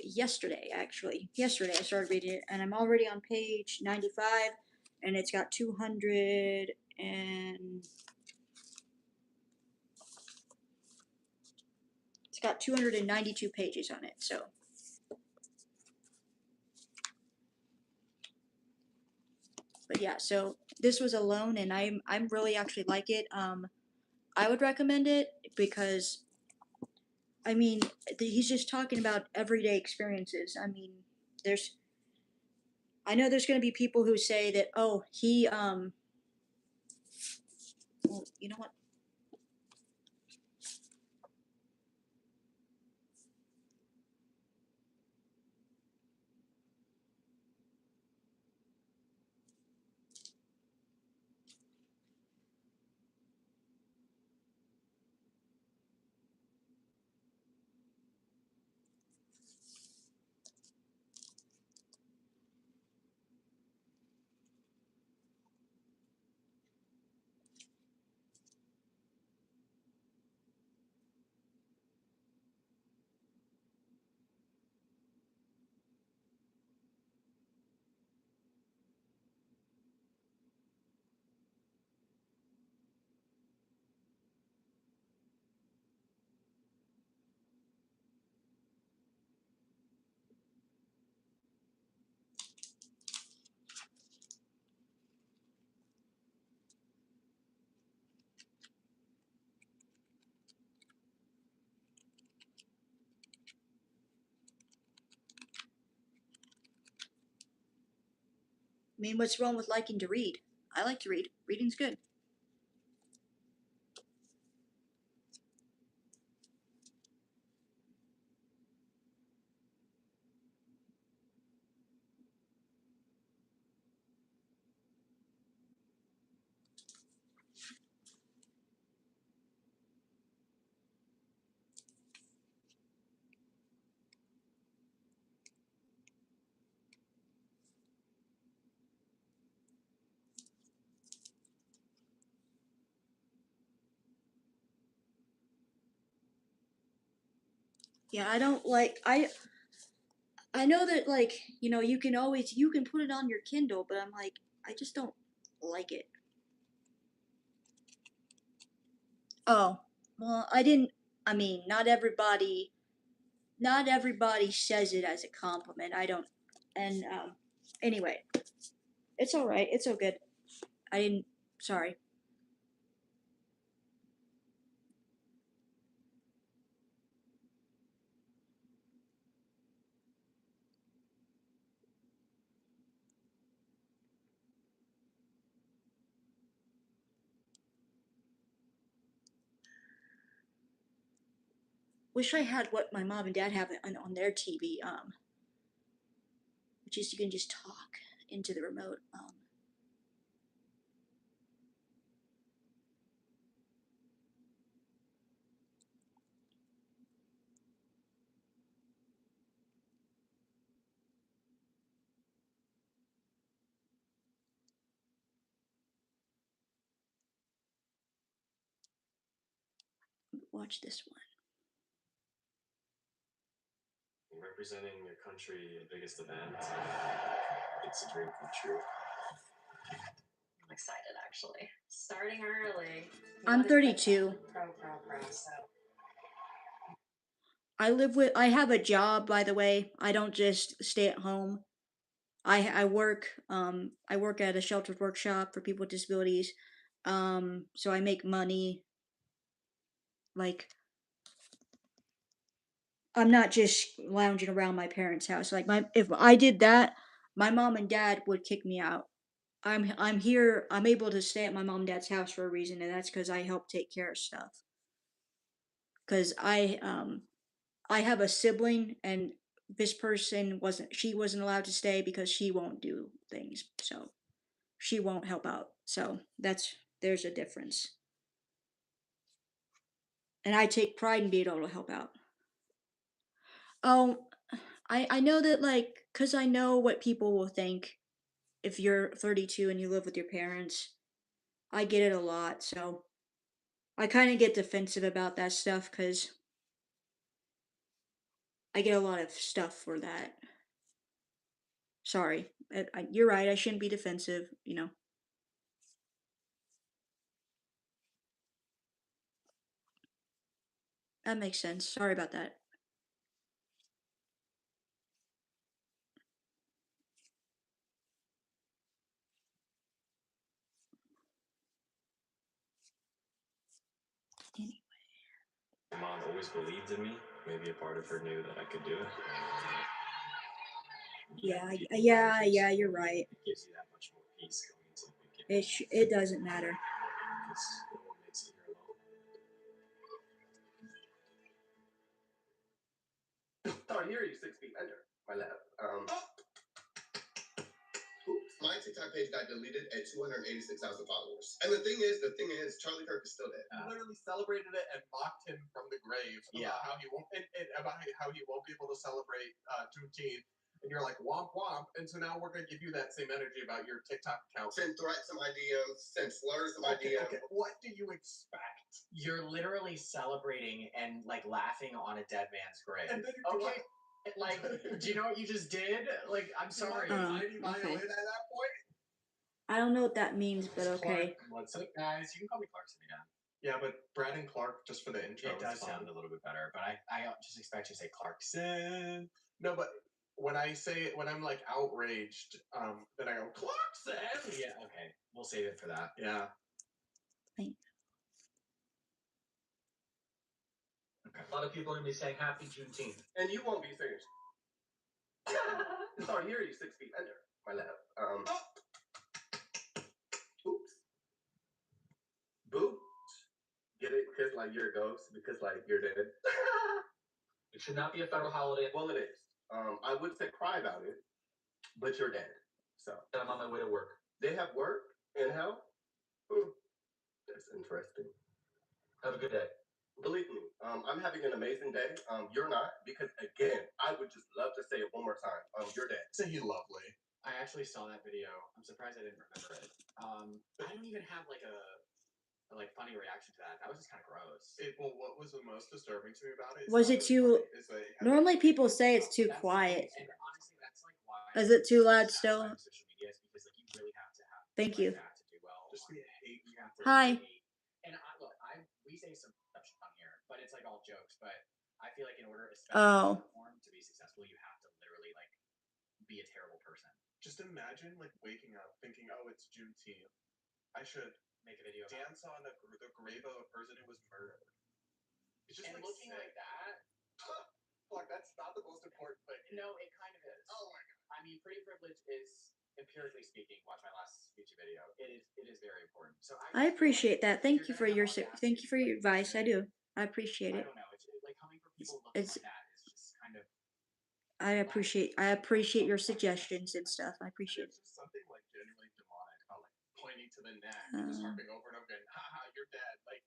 yesterday, actually. Yesterday I started reading it, and I'm already on page 95, and it's got 200 and it's got 292 pages on it. So, but yeah, so this was Alone, and I'm really actually like it. I would recommend it because I mean he's just talking about everyday experiences. I mean, there's I know there's going to be people who say that well, you know what? I mean, what's wrong with liking to read? I like to read. Reading's good. Yeah, I don't like I know that like, you can put it on your Kindle, but I'm like I just don't like it. Oh, well, I didn't I mean, not everybody says it as a compliment. I don't and anyway, it's all right. It's all good. I didn't sorry. Wish I had what my mom and dad have on their TV which is you can just talk into the remote. Watch this one. Representing your country, your biggest event, it's a dream come true. I'm excited actually. Starting early. I'm 32. Pro. So I have a job, by the way. I don't just stay at home. I work at a sheltered workshop for people with disabilities. So I make money. Like, I'm not just lounging around my parents' house. Like, if I did that, my mom and dad would kick me out. I'm here. I'm able to stay at my mom and dad's house for a reason, and that's because I help take care of stuff. Because I have a sibling, and this person wasn't allowed to stay because she won't do things. So she won't help out. So there's a difference. And I take pride in being able to help out. Oh, I know that, like, cause I know what people will think if you're 32 and you live with your parents. I get it a lot, so I kind of get defensive about that stuff because I get a lot of stuff for that. Sorry, you're right. I shouldn't be defensive. That makes sense. Sorry about that. My mom always believed in me. Maybe a part of her knew that I could do it. Yeah, you're right. It gives you that much more peace going into the big game. It doesn't matter. Because no one makes it here alone. Oh, here you 6 feet under, my love. Oops. My TikTok page got deleted at 286,000 followers. And the thing is, Charlie Kirk is still dead. You literally celebrated it and mocked him from the grave about how he won't and about how he won't be able to celebrate Juneteenth. And you're like womp womp, and so now we're gonna give you that same energy about your TikTok account. Send threats in my DMs, send slurs in my DMs. Okay, what do you expect? You're literally celebrating and like laughing on a dead man's grave. And then Okay, like, do you know what you just did? Like, I'm sorry. Okay. At that point. I don't know what that means, but It's okay. Clark. What's up, guys? You can call me Clarkson again. Yeah, but Brad and Clark just for the intro. It does sound a little bit better, but I just expect you to say Clarkson. No, but when I'm like outraged, then I go Clarkson. Yeah, okay. We'll save it for that. Yeah. Okay. A lot of people are gonna be saying Happy Juneteenth. And you won't be finished. Sorry, here you 6 feet under, my love. Oops. Boo. Get it? Because like you're a ghost. Because like you're dead. It should not be a federal holiday. Well, it is. I would say cry about it, but you're dead. So I'm on my way to work. they have work in hell. That's interesting. Have a good day. Believe me, I'm having an amazing day. You're not, because again, I would just love to say it one more time. You're dead. Say you lovely. I actually saw that video. I'm surprised I didn't remember it. I don't even have like a funny reaction to that. That was just kind of gross. Well, what was the most disturbing to me about it? Was it too? Normally people say it's too quiet. And honestly, that's like why. Is it too loud that's still? why social media is because like you really have to have. Thank like, you. That to do well. Just on be it. hate. You have to Hi. hate. And we say some stuff on here, but it's like all jokes. But I feel like in order, especially on the platform, to be successful, you have to literally like be a terrible person. Just imagine like waking up thinking, "Oh, it's Juneteenth. I should Make a video. dance on the grave of a person who was murdered." It's just And like looking like that. Like that's not the most important thing. No, it kind of is. Oh my god. I mean, pretty privilege is empirically speaking. Watch my last YouTube video. It is very important. So I appreciate that. Thank you you're for gonna your have audacity, thank you for your like, advice. I to- do. I appreciate I it. don't know. It's like coming from people looking It's- like that is just kind of. I appreciate your suggestions and stuff. I appreciate it. There's just something like genuinely demonic about like pointing to the neck and just harping over and over again, haha, you're dead. Like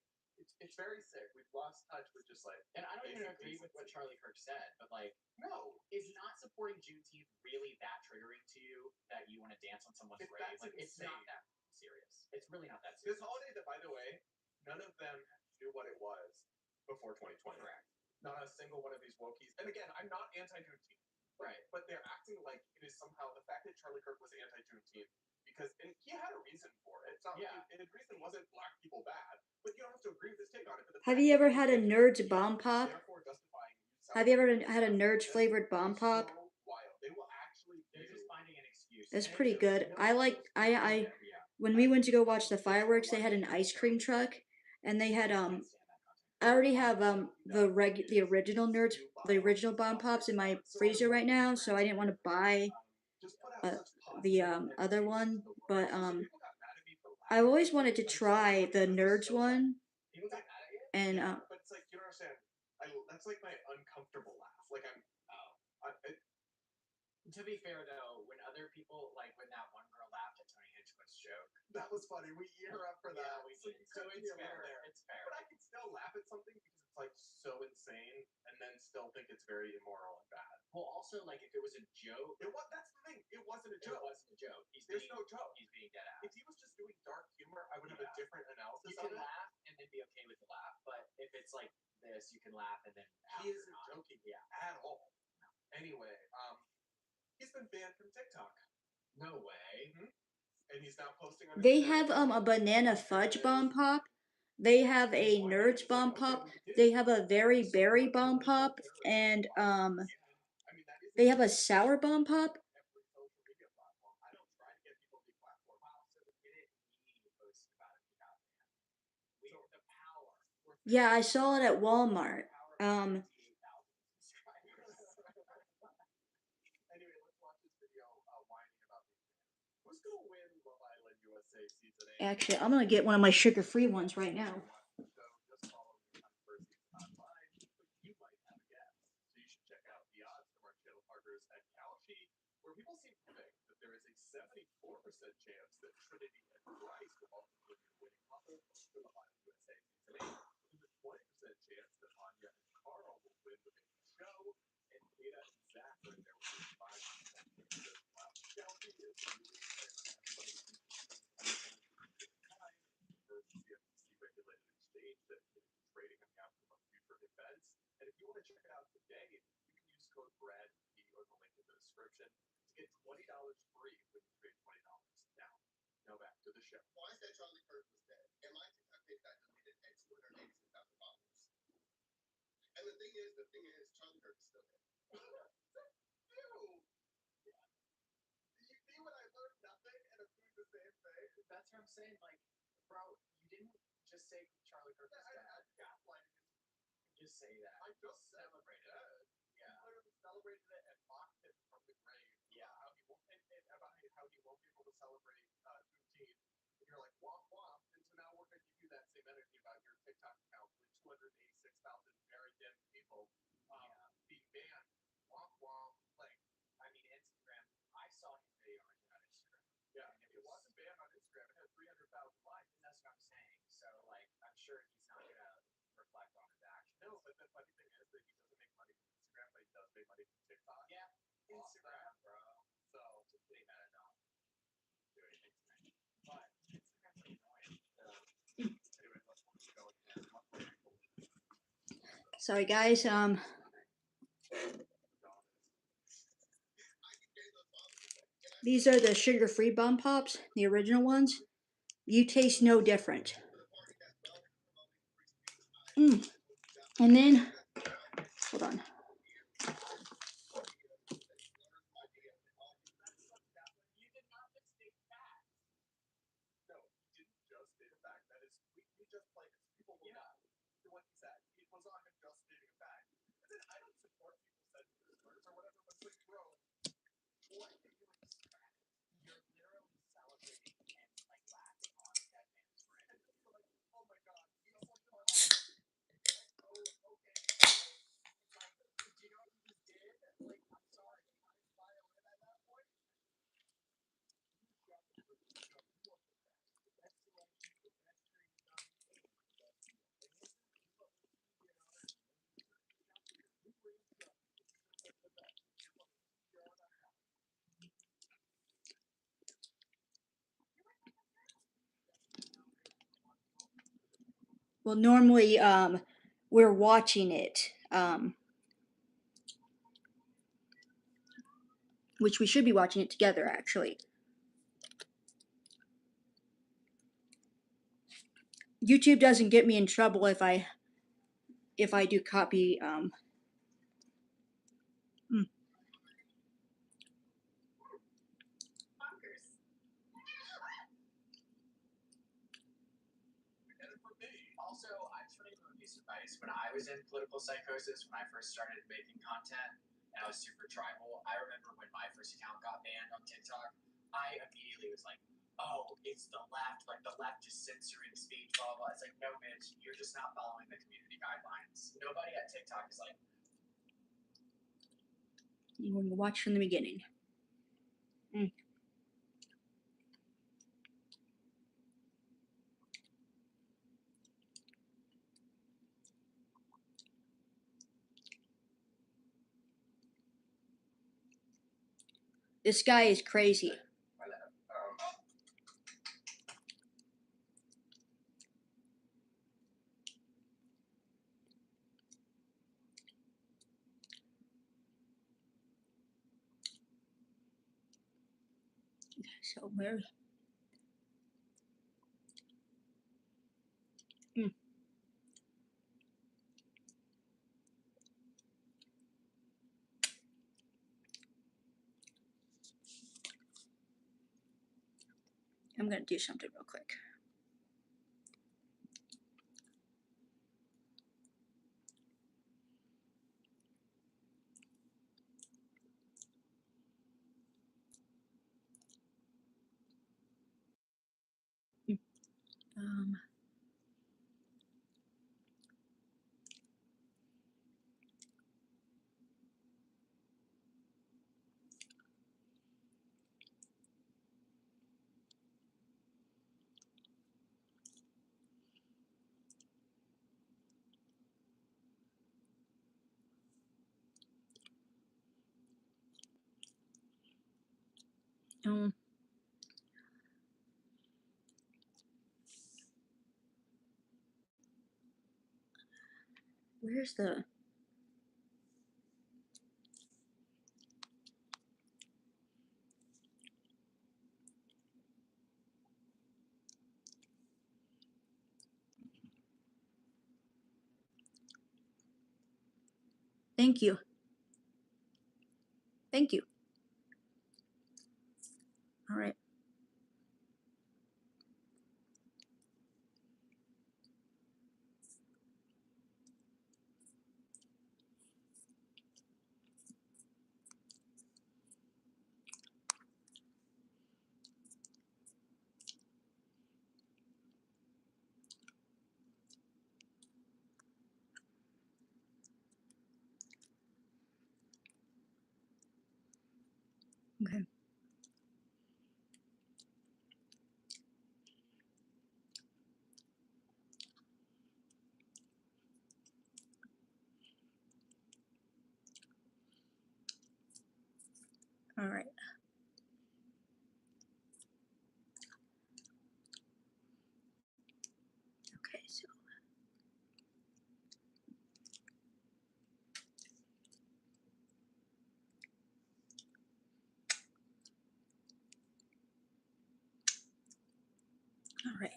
it's very sick. We've lost touch with just like And I don't even basic agree with what decency. Charlie Kirk said, but like, No. is not supporting Juneteenth really that triggering to you that you want to dance on someone's grave? That's Like, it's not insane. that serious. It's really not that This serious. holiday that by the way, none of them knew what it was before 2020. Correct. Not a single one of these wokies. And again, I'm not anti-Juneteenth. Right. But they're acting like it is somehow the fact that Charlie Kirk was anti-Juneteenth because and he had a reason for it. It's not Yeah. and his reason wasn't black people bad, but you don't have to agree with his take on it. But the Have fact you that ever he had a did it, Nerds he bomb is pop? therefore justifying you Have you ever celebrating had a his Nerds death. flavored bomb It's pop? so wild. They will actually They're do just finding an excuse It's pretty good. I when we went to go watch the fireworks, they had an ice cream truck, and they had I already have the original bomb pops in my freezer right now, so I didn't want to buy the other one, but I always wanted to try the Nerds one, and But it's like you don't understand. That's like my uncomfortable laugh. Like I'm. To be fair though, when other people like when that one girl laughed at Tony Hinchcliffe's joke, That was funny. We eat her up for that. yeah, we So did. you So couldn't it's be a fair. winner there. It's fair. But I can still laugh at something because it's like so insane, and then still think it's very immoral and bad. Well, also like if it was a joke, It was. That's the thing. It wasn't a it joke. wasn't a joke. There's being, no joke. He's being dead ass. If he was just doing dark humor, I would have Yeah. a different analysis You of can it. laugh and then be okay with the laugh, but if it's like this, you can laugh and then He after isn't not. joking Yeah. at all. Anyway, he's been banned from TikTok, No way. and he's not posting on. they his have channel. a banana fudge bomb pop. They have a Nerds bomb pop. They have a very berry bomb pop, and I mean, that is they have a sour bomb pop. every social media platform. I don't try to get people to platform. Wow, so the kid he posted about it, he got banned. We the power. Yeah, I saw it at Walmart. Power of 58,000 subscribers. Anyway, let's watch this video whining about these bans. Who's gonna win Love Island USA season 8? Actually, I'm gonna get one of my sugar-free ones right now. So just follow the controversies online, but you might have a guess. So you should check out the odds from our channel partners at Kalshi, where people seem to think that there is a 74% chance that Trinity and Bryce will ultimately be the winning couple for Love Island USA season 8. There's a 20% chance that Anya and Carl will win the main show, and Ada and Zach are in there with a 5% chance as well. Kalshi is really excited on everybody versus the FCC-regulated exchange that is trading on the outcome of future events. And if you want to check it out today, you can use code BRADP or the link in the description to get $20 free when you trade $20. Now back to the show. Well, I said Charlie Kirk was dead, and my TikTok page got deleted at 286,000 followers. And the thing is, Charlie Kirk is still dead. Ew! Yeah. You see when I learned nothing and I'm doing the same thing? That's what I'm saying. Like, bro, you didn't just say Charlie Kirk was dead. I gaslighting his. Just say that. I just celebrated it. Yeah. He literally celebrated it and mocked him from the grave. Yeah. How he won't, and about how he won't be able to celebrate Juneteenth. And you're like, womp womp. And so now we're going to give you that same energy about your TikTok account with 286,000 very dim people being banned. Womp womp. Like, I mean, Instagram. I saw his video on Instagram. yeah, it wasn't banned on Instagram. It had 300,000 likes. That's what I'm saying. So, like, I'm sure he's not gonna reflect on his actions. No, but the funny thing is that he doesn't make money from Instagram, but he does make money from TikTok. Yeah, Instagram, bro. So, Just kidding that I don't do anything to me. But Instagram's like annoying. anyway, let's go again. Sorry, guys. These are the sugar-free bomb pops, the original ones. You taste no different. And then, hold on. You did not just state facts. No, he didn't just state a fact. That is, we just played this. People will know what he said. It was not him just stating a fact. And then I don't support people sending this words or whatever, but it's like, bro, what do you expect? You're literally celebrating and like laughing on a dead man's grave. And then you're like, oh my god, you know what? Oh, okay. Like, do you know what he just did? Like, I'm sorry, I violate at that point. Well, normally, we're watching it, which we should be watching it together, actually. YouTube doesn't get me in trouble if I do copy, piece of advice. When I was in political psychosis, when I first started making content, and I was super tribal, I remember when my first account got banned on TikTok, I immediately was like, oh, it's the left, like the left is censoring speech, blah, blah, blah. It's like, no, bitch, you're just not following the community guidelines. Nobody at TikTok is like, You want to watch from the beginning. This guy is crazy. So where? I'm gonna do something real quick. Um, um, where's the? Thank you. Thank you. All right. Okay. All right. Okay. So. All right.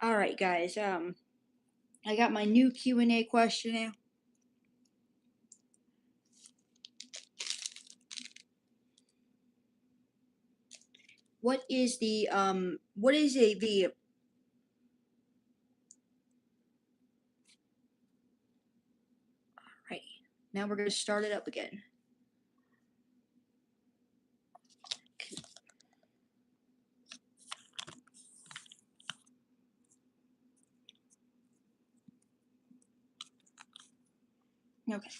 All right, guys. I got my new Q&A question now. What is the right, now we're gonna start it up again. Okay.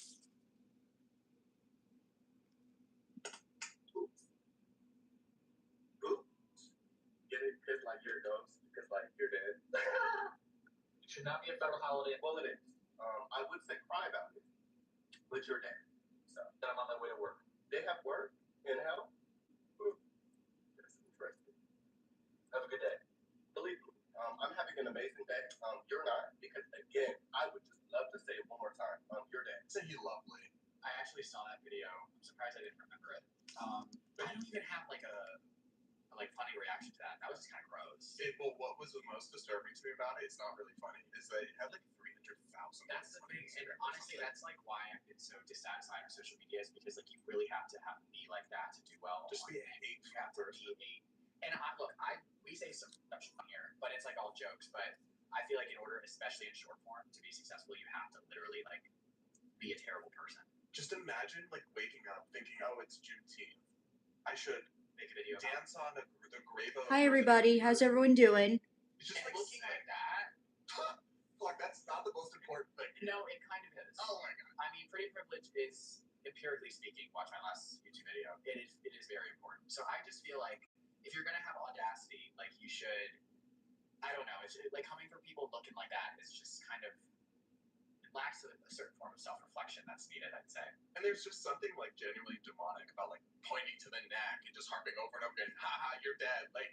Get it? Because like you're a ghost. Because like you're dead. It should not be a federal holiday. Well, it is. I would say cry about it, but you're dead. So Then I'm on my way to work. they have work in hell. That's interesting. Have a good day. Believe me, I'm having an amazing day. You're not, because again, I would just love to say it one more time. You're dead. Say he lovely. I actually saw that video. I'm surprised I didn't remember it. I don't even have like a funny reaction to that. That was just kind of gross. Well, what was the most disturbing to me about it? It's not really funny. Is that it had like 300,000. That's the thing, and honestly, that's like why I've been so dissatisfied with social media is because like you really have to be like that to do well. Just be a You hateful have to person. be and we say some stuff here, but it's like all jokes. But I feel like in order, especially in short form, to be successful, you have to literally like be a terrible person. Just imagine like waking up thinking, oh, it's Juneteenth. I should Make a video. dance on the grave of. Hi everybody, how's everyone doing? It's just And like looking like that. Like that's not the most important thing. No, it kind of is. Oh my god. I mean, pretty privilege is, empirically speaking, watch my last YouTube video. It is very important. So I just feel like if you're gonna have audacity, like you should. I don't know. It's like coming from people looking like that is just kind of it lacks a certain form of self-reflection that's needed. I'd say. And there's just something like genuinely demonic about like pointing to the neck and just harping over and over again, haha, you're dead. Like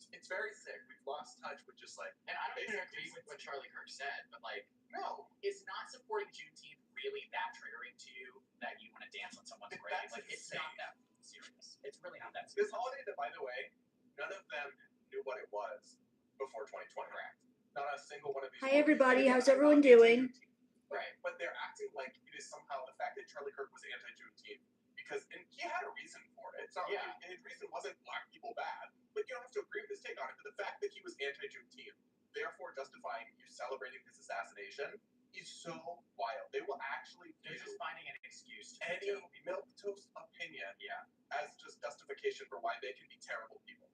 it's very sick. We've lost touch with just like And I don't even basic agree with what decency. Charlie Kirk said, but like, No. is not supporting Juneteenth really that triggering to you that you want to dance on someone's grave? That's Like, it's not insane. that serious. It's really not that This serious. holiday that, by the way, none of them knew what it was before 2020. Correct. Not a single one of these. Hi, holidays. everybody. And again, How's I'm everyone not doing? anti-Juneteenth, Right. But they're acting like it is somehow the fact that Charlie Kirk was anti-Juneteenth because and he had a reason for it. It's not Yeah. his reason wasn't black people bad. But you don't have to agree with his take on it. But the fact that he was anti-Juneteenth, therefore justifying you celebrating his assassination, is so wild. They will actually They're view just finding an excuse to any milquetoast opinion Yeah. as just justification for why they can be terrible people.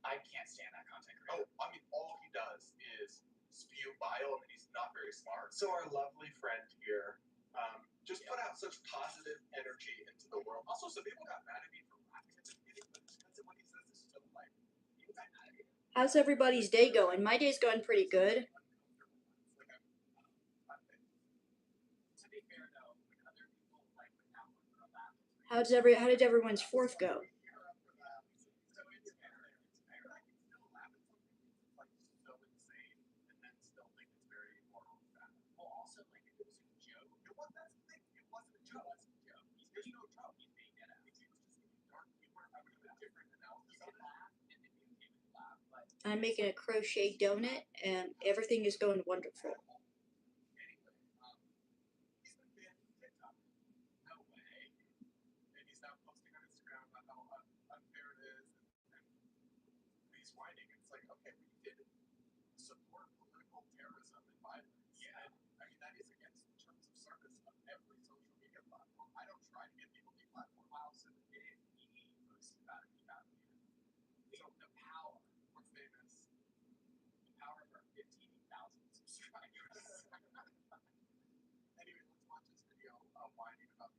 I can't stand that content creator. Oh, I mean, all he does is spew bile, and he's not very smart. So our lovely friend here just put out such positive energy into the world. Also, some people got mad at me for laughing at the beginning, but because of what he says is so like, people got mad at me. How's everybody's day going? My day's going pretty good. To be fair though, when other people like would not want to laugh. How did everyone's fourth go? Well, also like if it was a joke. It wasn't a joke. He's being dead ass. He was just being dark humor. I would have a different analysis You of could it. laugh and then you can't laugh, but I'm making a crochet donut and everything is going wonderful. Anyway, he's been banned from TikTok. no way. And he's now posting on Instagram about how unfair it is, and he's whining. It's like, okay, we did support political terrorism and violence. Yeah. And, I mean, that is against the terms of service of every social media platform. I don't try to get people deplatformed. Wow, so if he posted about it, he got weird. So the power, We're famous. the power of our 15,000 subscribers. Anyway, let's watch this video whining about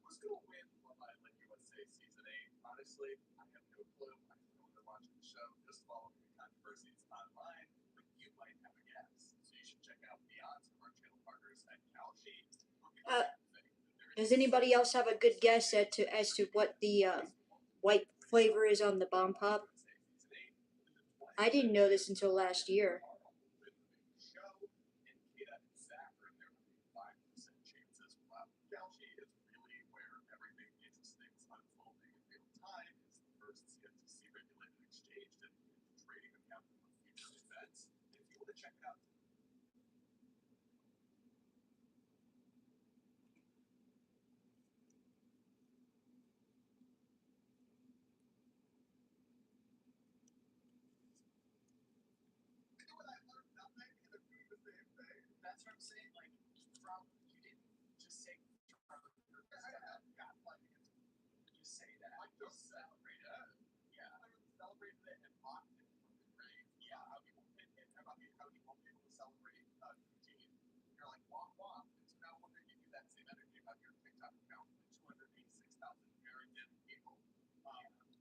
who's going to win Love Island USA Season 8. Honestly, I have no clue. I just know they're watching the show, just following the controversies online, but you might have a guess. So you should check out Beyond from our channel partners at Calshi. Does anybody else have a good guess as to what the white flavor is on the Bomb Pop? I didn't know this until last year. Calshi is really where everything interesting is unfolding in real time. It's the first CFTC regulated exchange and trading account for future events. And if you want to check it out, saying like from you didn't just say from your God, like just say that. I just celebrated it. Yeah. I literally celebrated it and mocked it from the grave. Yeah. How people and about how you won't be able to celebrate Poutine. You're like wah wah. And so now we're gonna give you that same energy about your TikTok account with 286,000 very dead people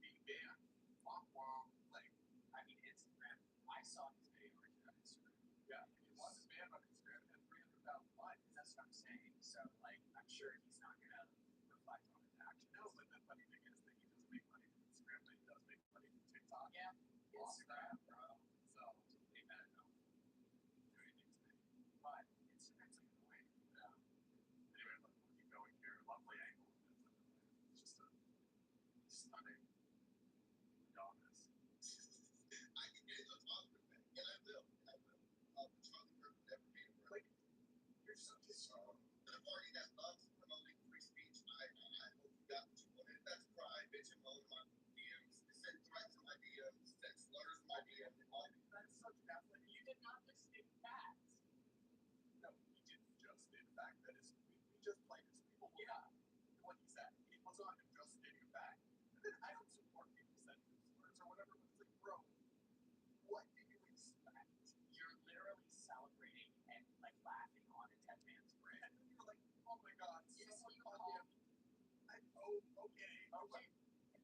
being banned. Wah wah. Like I mean, Instagram. I saw his video on Instagram. yeah, he wasn't banned on Instagram and 300,000 likes. That's what I'm saying. So like, I'm sure he's not gonna reflect on his actions. No, but the funny thing is that he doesn't make money from Instagram, but he does make money from TikTok. Yeah, Instagram, Instagram, bro. So they better not do anything to me. But Instagram's like annoying. Anyway, we'll keep going here. Lovely angle. It's just a stunning dominance. I can get a positive back, and I will. Charlie Kirk never made a Like, you're such a song. The party that loves promoting free speech, I hope you got what you wanted. That's pride, bitch, and moan in my DMs. Send threats in my DMs, send slurs in my DMs, and all That's such gaslighting. You did not just state facts. No, he didn't just state a fact. That is, we just played his people. Yeah. What he said. It was not him just stating a fact. And then I don't support people sending slurs or whatever, but it's like, bro, what do you expect? You're literally celebrating and like laughing on a dead man's grave. And then you're like, oh my god, Yes, someone you called called me. Okay. Okay.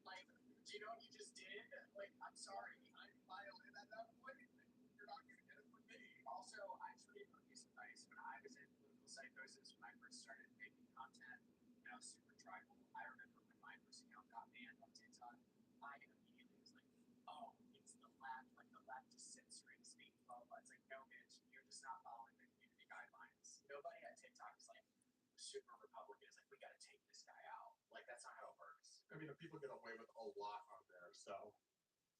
Like, do you know what you just did? Like, I'm sorry. I'm violated at that point. You're not gonna get it from me. Also, I actually gave a piece of advice when I was in political psychosis when I first started making content and I was super tribal. I remember when my first account got banned on TikTok, I immediately was like, oh, it's the left, like the left is censoring speech, blah, blah, blah. It's like, no, bitch, you're just not following the community guidelines. Nobody at TikTok is like super Republican. It's like, we gotta take this guy out. Like, that's not how it works. I mean, people get away with a lot on there, so.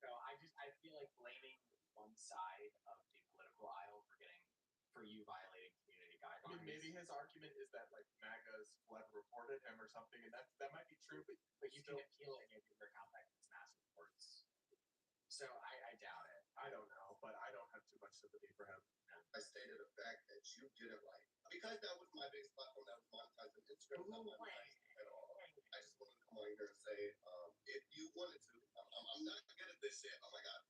So I feel like blaming one side of the political aisle for you violating community I guidelines. mean, maybe his argument is that like MAGA's flood reported him or something, and that might be true, but you still, can appeal it and your account back gets massive reports. So I doubt it. I don't know, but I don't have too much sympathy for him. I stated a fact that you didn't like. Because that was my biggest platform that was monetized, and Instagram's not monetized at all. I just wanted to come on here and say, if you wanted to, I'm not good at this shit. Oh my god.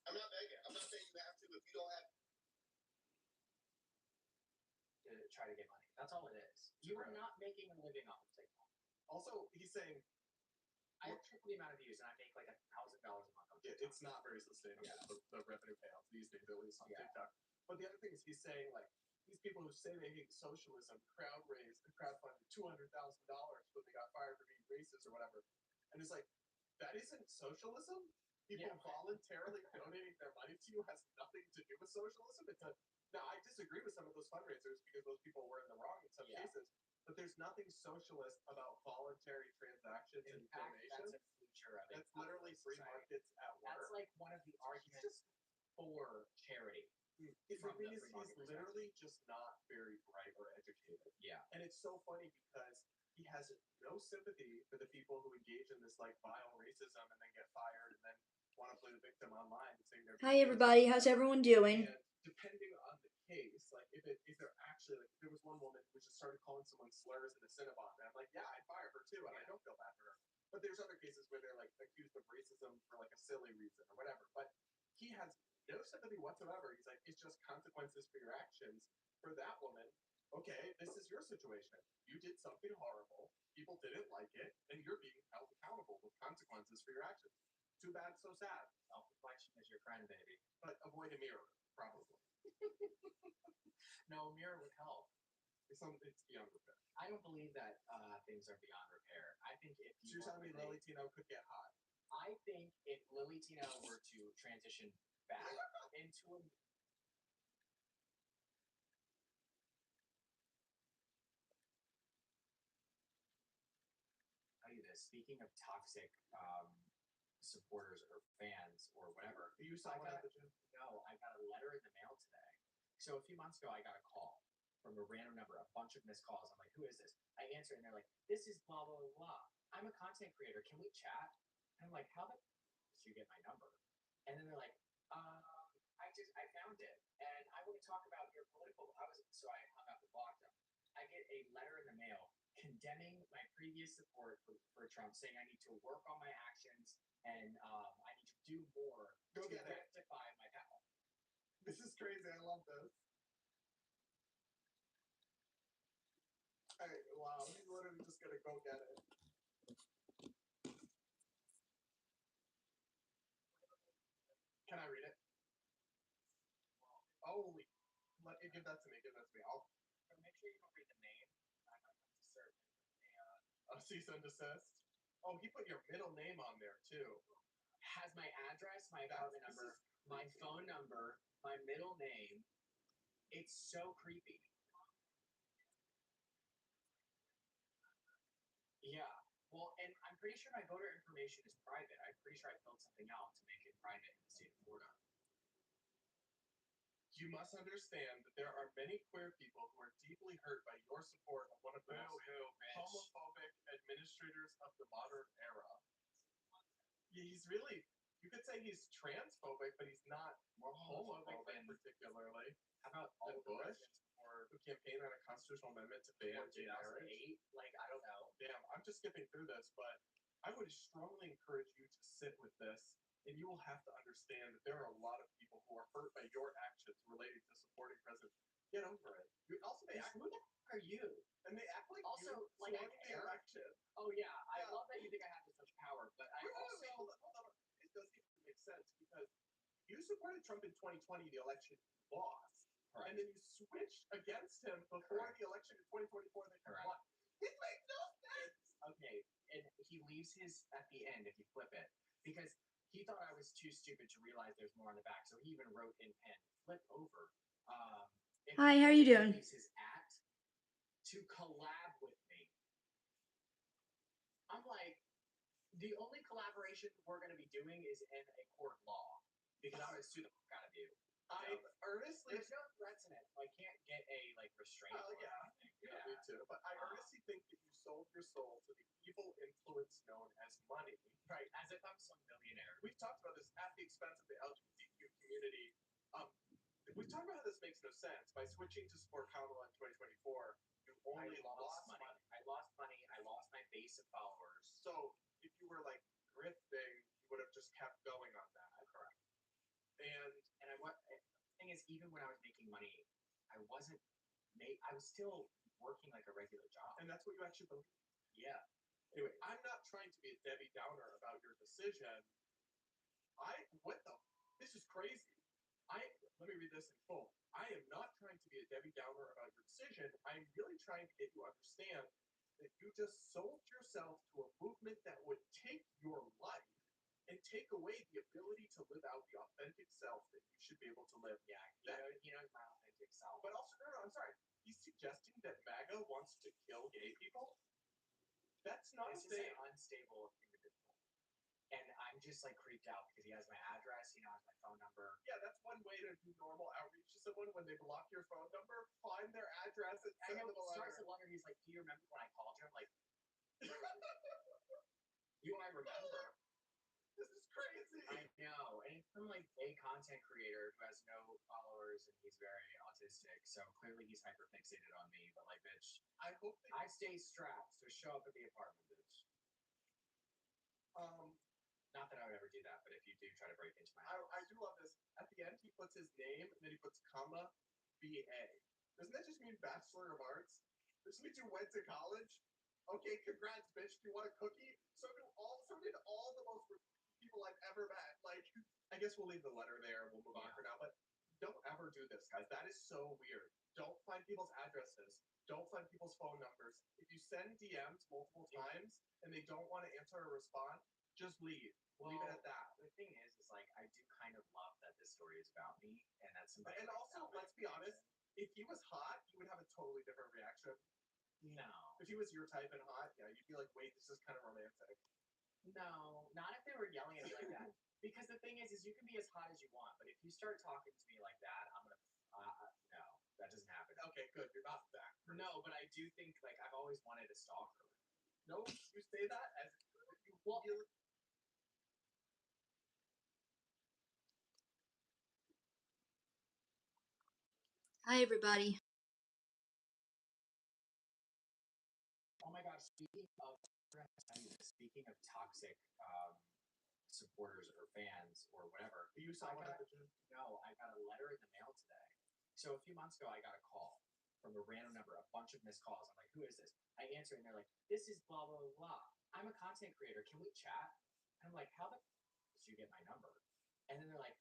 I'm not begging. I'm not saying you have to. If you don't have To try to get money. That's all it is. You are not making a living off of TikTok. Also, he's saying I have triple the amount of views and I make like $1,000 a month on TikTok. it's not very sustainable, Yeah. the revenue payouts these days, at least on Yeah. TikTok. But the other thing is he's saying, like, these people who say they hate socialism crowdfunded $200,000 when they got fired for being racist or whatever. And it's like, that isn't socialism? People Yeah. voluntarily donating their money to you has nothing to do with socialism. Now, I disagree with some of those fundraisers because those people were in the wrong in some Yeah. cases, but there's nothing socialist about voluntary transactions In and fact, donations. that's a feature of it. That's literally free markets at work. That's like one of the arguments for charity. The from thing the is, free he's market perspective. literally just not very bright or educated. Yeah. And it's so funny because he has no sympathy for the people who engage in this like vile racism and then get fired and then want to play the victim online and saying they're Hi everybody, how's everyone doing? And depending on the case, like if they're actually like if there was one woman who just started calling someone slurs in a Cinnabon, and I'm like, yeah, I'd fire her too, and I don't feel bad for her. But there's other cases where they're like accused of racism for like a silly reason or whatever. But he has no sympathy whatsoever. He's like, it's just consequences for your actions. For that woman, okay, this is your situation. You did something horrible. People didn't like it, and you're being held accountable with consequences for your actions. Too bad, so sad. Self-reflection is your friend, baby. But avoid a mirror, probably. No, a mirror would help. It's beyond repair. I don't believe that things are beyond repair. I think if So you're telling me Lily Tino could get hot? I think if Lily Tino were to transition back into a tell you this, speaking of toxic supporters or fans or whatever. You saw one at the gym? No, I got a letter in the mail today. So a few months ago, I got a call from a random number, a bunch of missed calls. I'm like, who is this? I answer and they're like, this is blah, blah, blah. I'm a content creator. Can we chat? And I'm like, how the did you get my number? And then they're like, I I found it, and I want to talk about your political. So I hung up and blocked him. I get a letter in the mail condemning my previous support for Trump, saying I need to work on my actions and I need to do more Go to get it. rectify my power. This is crazy. I love this. Wow, he's literally just gonna go get it. Can I read it? Holy, give that to me. Give that to me. I'll Make sure you don't read the name. I'm not going to serve cease and desist. Oh, he put your middle name on there too. Has my address, my apartment This number, is my crazy. phone number, my middle name. It's so creepy. Yeah. Well, and I'm pretty sure my voter information is private. I'm pretty sure I filled something out to make it private in the state of Florida. You must understand that there are many queer people who are deeply hurt by your support of one of the most homophobic administrators of the modern era. Yeah, he's really, you could say he's transphobic, but he's not More homophobic homophobic than particularly. how about all Than the Bush? presidents before Who campaigned on a constitutional amendment to ban gay marriage. 2008? Like, I don't know. Damn, I'm just skipping through this, but I would strongly encourage you to sit with this, and you will have to understand that there are a lot of people who are hurt by your actions related to supporting President. Get over it. Also, they act Who the f- are you? and they act like Also, you like, I swung the care. election. Oh yeah, I Yeah. love that you think I have this much power, but I Wait, also hold on. It doesn't even make sense because you supported Trump in 2020, the election you lost, and then you switched against him before Correct. the election in 2024 that you Correct. won. It makes no sense. Okay, and he leaves his at the end if you flip it because he thought I was too stupid to realize there's more on the back, so he even wrote in pen, flip over. If Hi, how are you he doing? leaves his at to collab with me. I'm like, the only collaboration we're going to be doing is in a court of law because I'm going to sue the fuck out of you. I earnestly, There's no threats in it, so I can't get a restraint. oh order yeah, or anything. yeah, me too. But I earnestly think that you sold your soul to the evil influence known as money. Right, as if I'm some millionaire. We've talked about this at the expense of the LGBTQ community. We've talked about how this makes no sense. By switching to support Kamala in 2024, you only lost money. I lost money. I lost my base of followers. So if you were like grifting, you would have just kept going on that. Correct. And The thing is, even when I was making money, I wasn't. I was still working like a regular job. and that's what you actually believe. Yeah. Anyway, I'm not trying to be a Debbie Downer about your decision. This is crazy. Let me read this in full. I am not trying to be a Debbie Downer about your decision. I'm really trying to get you to understand that you just sold yourself to a movement that would take your life and take away the ability to live out the authentic self that you should be able to live. Yeah. He knows my authentic self. But also, no, I'm sorry. He's suggesting that MAGA wants to kill gay people. That's not a This is thing. an unstable individual. And I'm just like creeped out because he has my address, he knows my phone number. Yeah, that's one way to do normal outreach to someone when they block your phone number. Find their address and I send know them a he starts letter. to wonder, he's like, do you remember when I called you? I'm like, you might remember. This is crazy. I know. And it's from like a content creator who has no followers and he's very autistic. So clearly he's hyper fixated on me. But like, bitch, I hope that I stay strapped, so show up at the apartment, bitch. Not that I would ever do that, but if you do try to break into my house. I do love this. At the end, he puts his name and then he puts comma BA. Doesn't that just mean Bachelor of Arts? This means you went to college. Okay, congrats, bitch. Do you want a cookie? So did all the most people I've ever met. Like, I guess we'll leave the letter there. We'll move on for now. But don't ever do this, guys. That is so weird. Don't find people's addresses. Don't find people's phone numbers. If you send DMs multiple times and they don't want to answer or respond, just leave. Leave it at that. The thing is like, I do kind of love that this story is about me, and that somebody. And also, let's be honest, if he was hot, you would have a totally different reaction. No. If he was your type and hot, yeah, you'd be like, wait, this is kind of romantic. No, not if they were yelling at me like that. Because the thing is you can be as hot as you want, but if you start talking to me like that, I'm gonna. No, that doesn't happen. Okay, good. You're not that. No, but I do think like I've always wanted a stalker. No, you say that as you Hi, everybody. Oh my gosh, speaking of toxic supporters or fans or whatever, You saw one at the gym? no, I got a letter in the mail today. So a few months ago, I got a call from a random number, a bunch of missed calls. I'm like, who is this? I answer and they're like, this is blah, blah, blah, blah. I'm a content creator. Can we chat? And I'm like, how the did you get my number? And then they're like,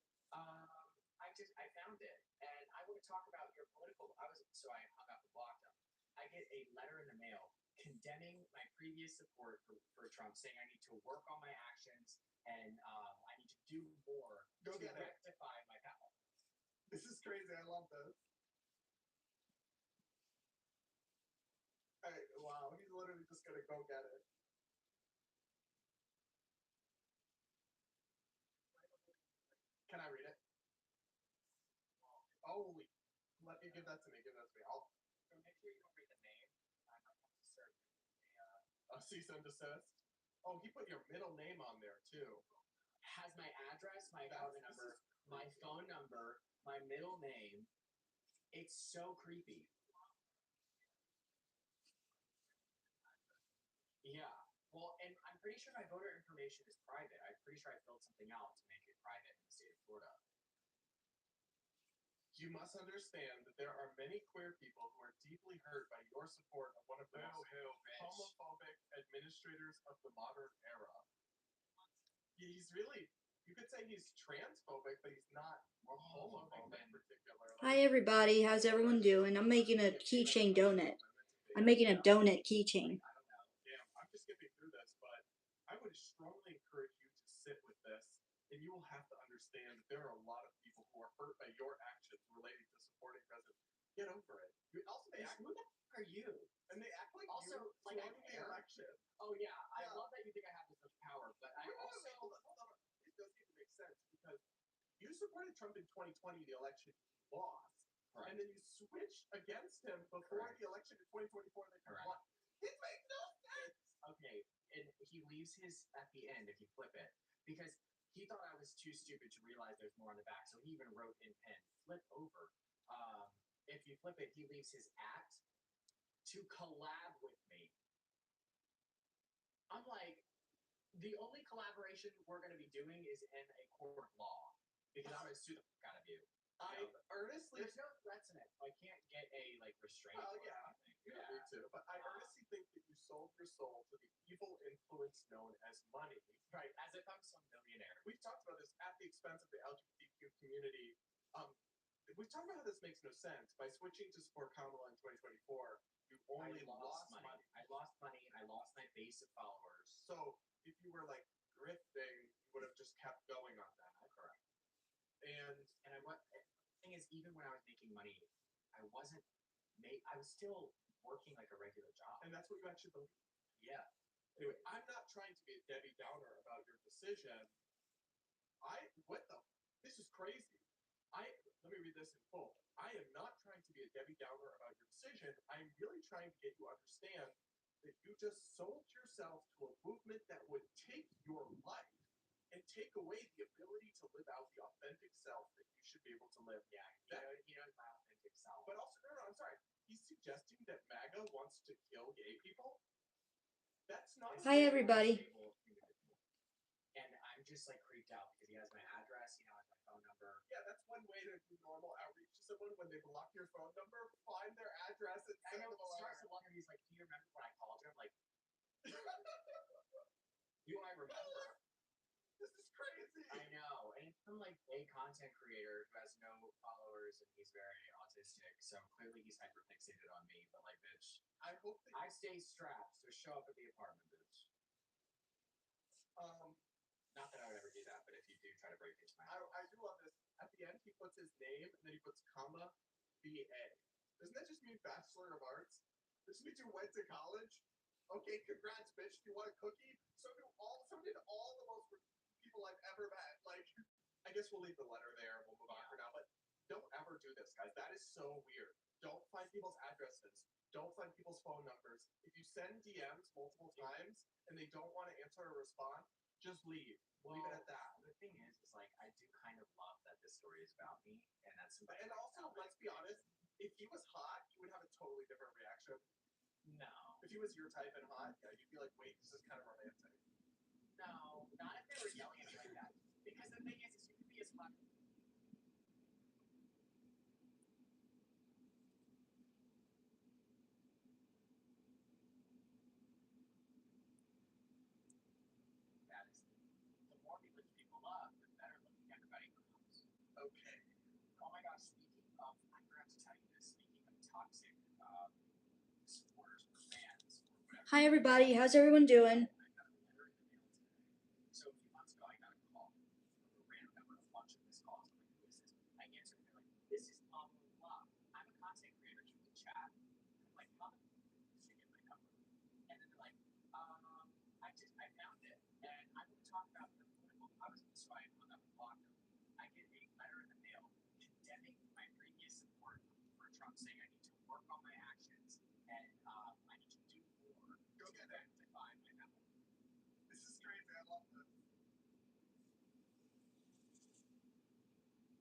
I found it and I want to talk about your political. So I hung up and blocked them. I get a letter in the mail condemning my previous support for Trump, saying I need to work on my actions and I need to do more Go to get it. rectify my power. This is crazy. I love this. Hey, wow, he's literally just gonna go get it. Can I read it? Holy, let me give that to me. Give that to me. I'll So make sure you don't read the name. I might have to serve cease and desist. Oh, he put your middle name on there too. has my address, my That's- apartment this number, is my creepy. phone number, my middle name. It's so creepy. Yeah. Well, and I'm pretty sure my voter information is private. I'm pretty sure I filled something out to make it private in the state of Florida. You must understand that there are many queer people who are deeply hurt by your support of one of the most homophobic administrators of the modern era. He's really, you could say he's transphobic, but he's not homophobic particularly. Hi, everybody. How's everyone doing? I'm making a keychain donut. I'm making a donut keychain. Damn, I'm just skipping through this, but I would strongly encourage you to sit with this, and you will have to understand that there are a lot of people who are hurt by your actions relating to supporting President. Get over it. Also, they act, Who the fuck are you? and they act like Also, you like, I won the care. election. Oh yeah, I Yeah. love that you think I have this much power, but I Wait, wait, also wait, hold on. It doesn't even make sense because you supported Trump in 2020, the election you lost, Correct. and then you switched against him before Correct. the election in 2024 that you Correct. won. It makes no sense. Okay, and he leaves his at the end if you flip it because he thought I was too stupid to realize there's more on the back, so he even wrote in pen, flip over. If you flip it, he leaves his at to collab with me. I'm like, the only collaboration we're going to be doing is in a court of law because I'm going to sue the fuck out of you. I earnestly, There's no threats in it, so I can't get a like restraining well, order or yeah, anything. you don't need to, but I earnestly think that you sold your soul to the evil influence known as money. Right, as if I'm some millionaire. We've talked about this at the expense of the LGBTQ community. We've talked about how this makes no sense. By switching to support Kamala in 2024, you only I lost money. I lost money. I lost my base of followers. So if you were like grifting, you would have just kept going on that. Correct. And And the thing is, even when I was making money, I wasn't I was still working like a regular job. and that's what you actually believe. Yeah. Anyway, I'm not trying to be a Debbie Downer about your decision. This is crazy. Let me read this in full. I am not trying to be a Debbie Downer about your decision. I'm really trying to get you to understand that you just sold yourself to a movement that would take your life and take away the ability to live out the authentic self that you should be able to live. Yeah. He knows my authentic self. But also, no, I'm sorry. He's suggesting that MAGA wants to kill gay people. That's not. Hi, everybody. And I'm just like creeped out because he has my address, he has my phone number. Yeah, that's one way to do normal outreach to someone when they block your phone number. Find their address and I send know them a it starts letter. to wonder. He's like, "Do you remember when I called you?" I'm like, "Do I remember?" This is crazy. I know, and it's some like a content creator who has no followers and he's very autistic, so clearly he's hyperfixated on me. But like, bitch, I hope that I stay strapped, so show up at the apartment, bitch. Not that I would ever do that, but if you do try to break into my house, I do love this. At the end, he puts his name and then he puts comma BA. Doesn't that just mean Bachelor of Arts? This means you went to college. Okay, congrats, bitch. Do you want a cookie? So did all the most people I've ever met. Like, I guess we'll leave the letter there. We'll move on for now. But don't ever do this, guys. That is so weird. Don't find people's addresses. Don't find people's phone numbers. If you send DMs multiple times and they don't want to answer or respond, just leave. Leave it at that. The thing is like I do kind of love that this story is about me, and that's And also, let's be honest, If he was hot, you would have a totally different reaction. No. If he was your type and hot, yeah, you'd be like, wait, this is kind of romantic. No, not if they were yelling at me like that. Because the thing is you can be as hot. That is, the more we lift people up, the better looking everybody becomes. Okay. Oh my gosh, speaking of, I forgot to tell you this, speaking of toxic supporters or fans or whatever. Hi, everybody. How's everyone doing? I got a letter in the mail today. So a few months ago, I got a call from a random number, a bunch of missed calls. I'm like, who is this? I answered, and they're like, this is blah, blah, blah. I'm a content creator. Can we chat? I'm like, how the f- did you get my number? And then they're like, I found it, and I want to talk about the political, I was, so I hung up and blocked them. I get a letter in the mail condemning my previous support for Trump, saying I need to work on my actions, and I need to do more Go to get it. rectify my network. This is crazy. I love this.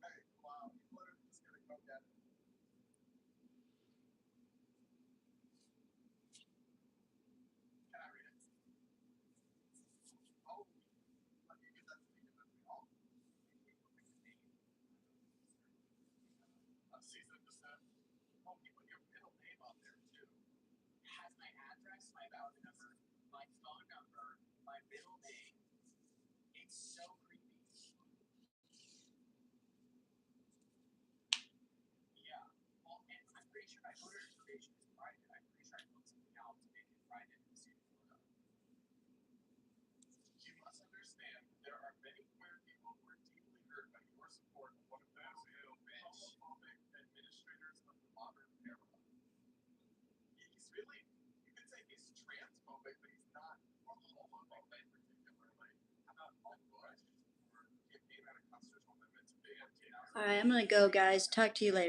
Hey, wow. He's literally just gonna go get it. Can I read it? Oh, let me get that to me. Oh, season of descent. Oh, you put your middle name on there too. Has my address, my phone number, my phone number, my middle name. It's so creepy. Yeah. Well, and I'm pretty sure my voter information is private. I'm pretty sure I filled something out to make it private in the state of Florida. You must understand, there are many queer people who are deeply hurt by your support of one of those homophobic administrators of the modern era. He's really, you could say he's transphobic, but he's not homophobic particularly. How about Paul Bush, who campaigned on a constitutional amendment to ban gay marriage? All right, I'm gonna go, guys. Talk to you later.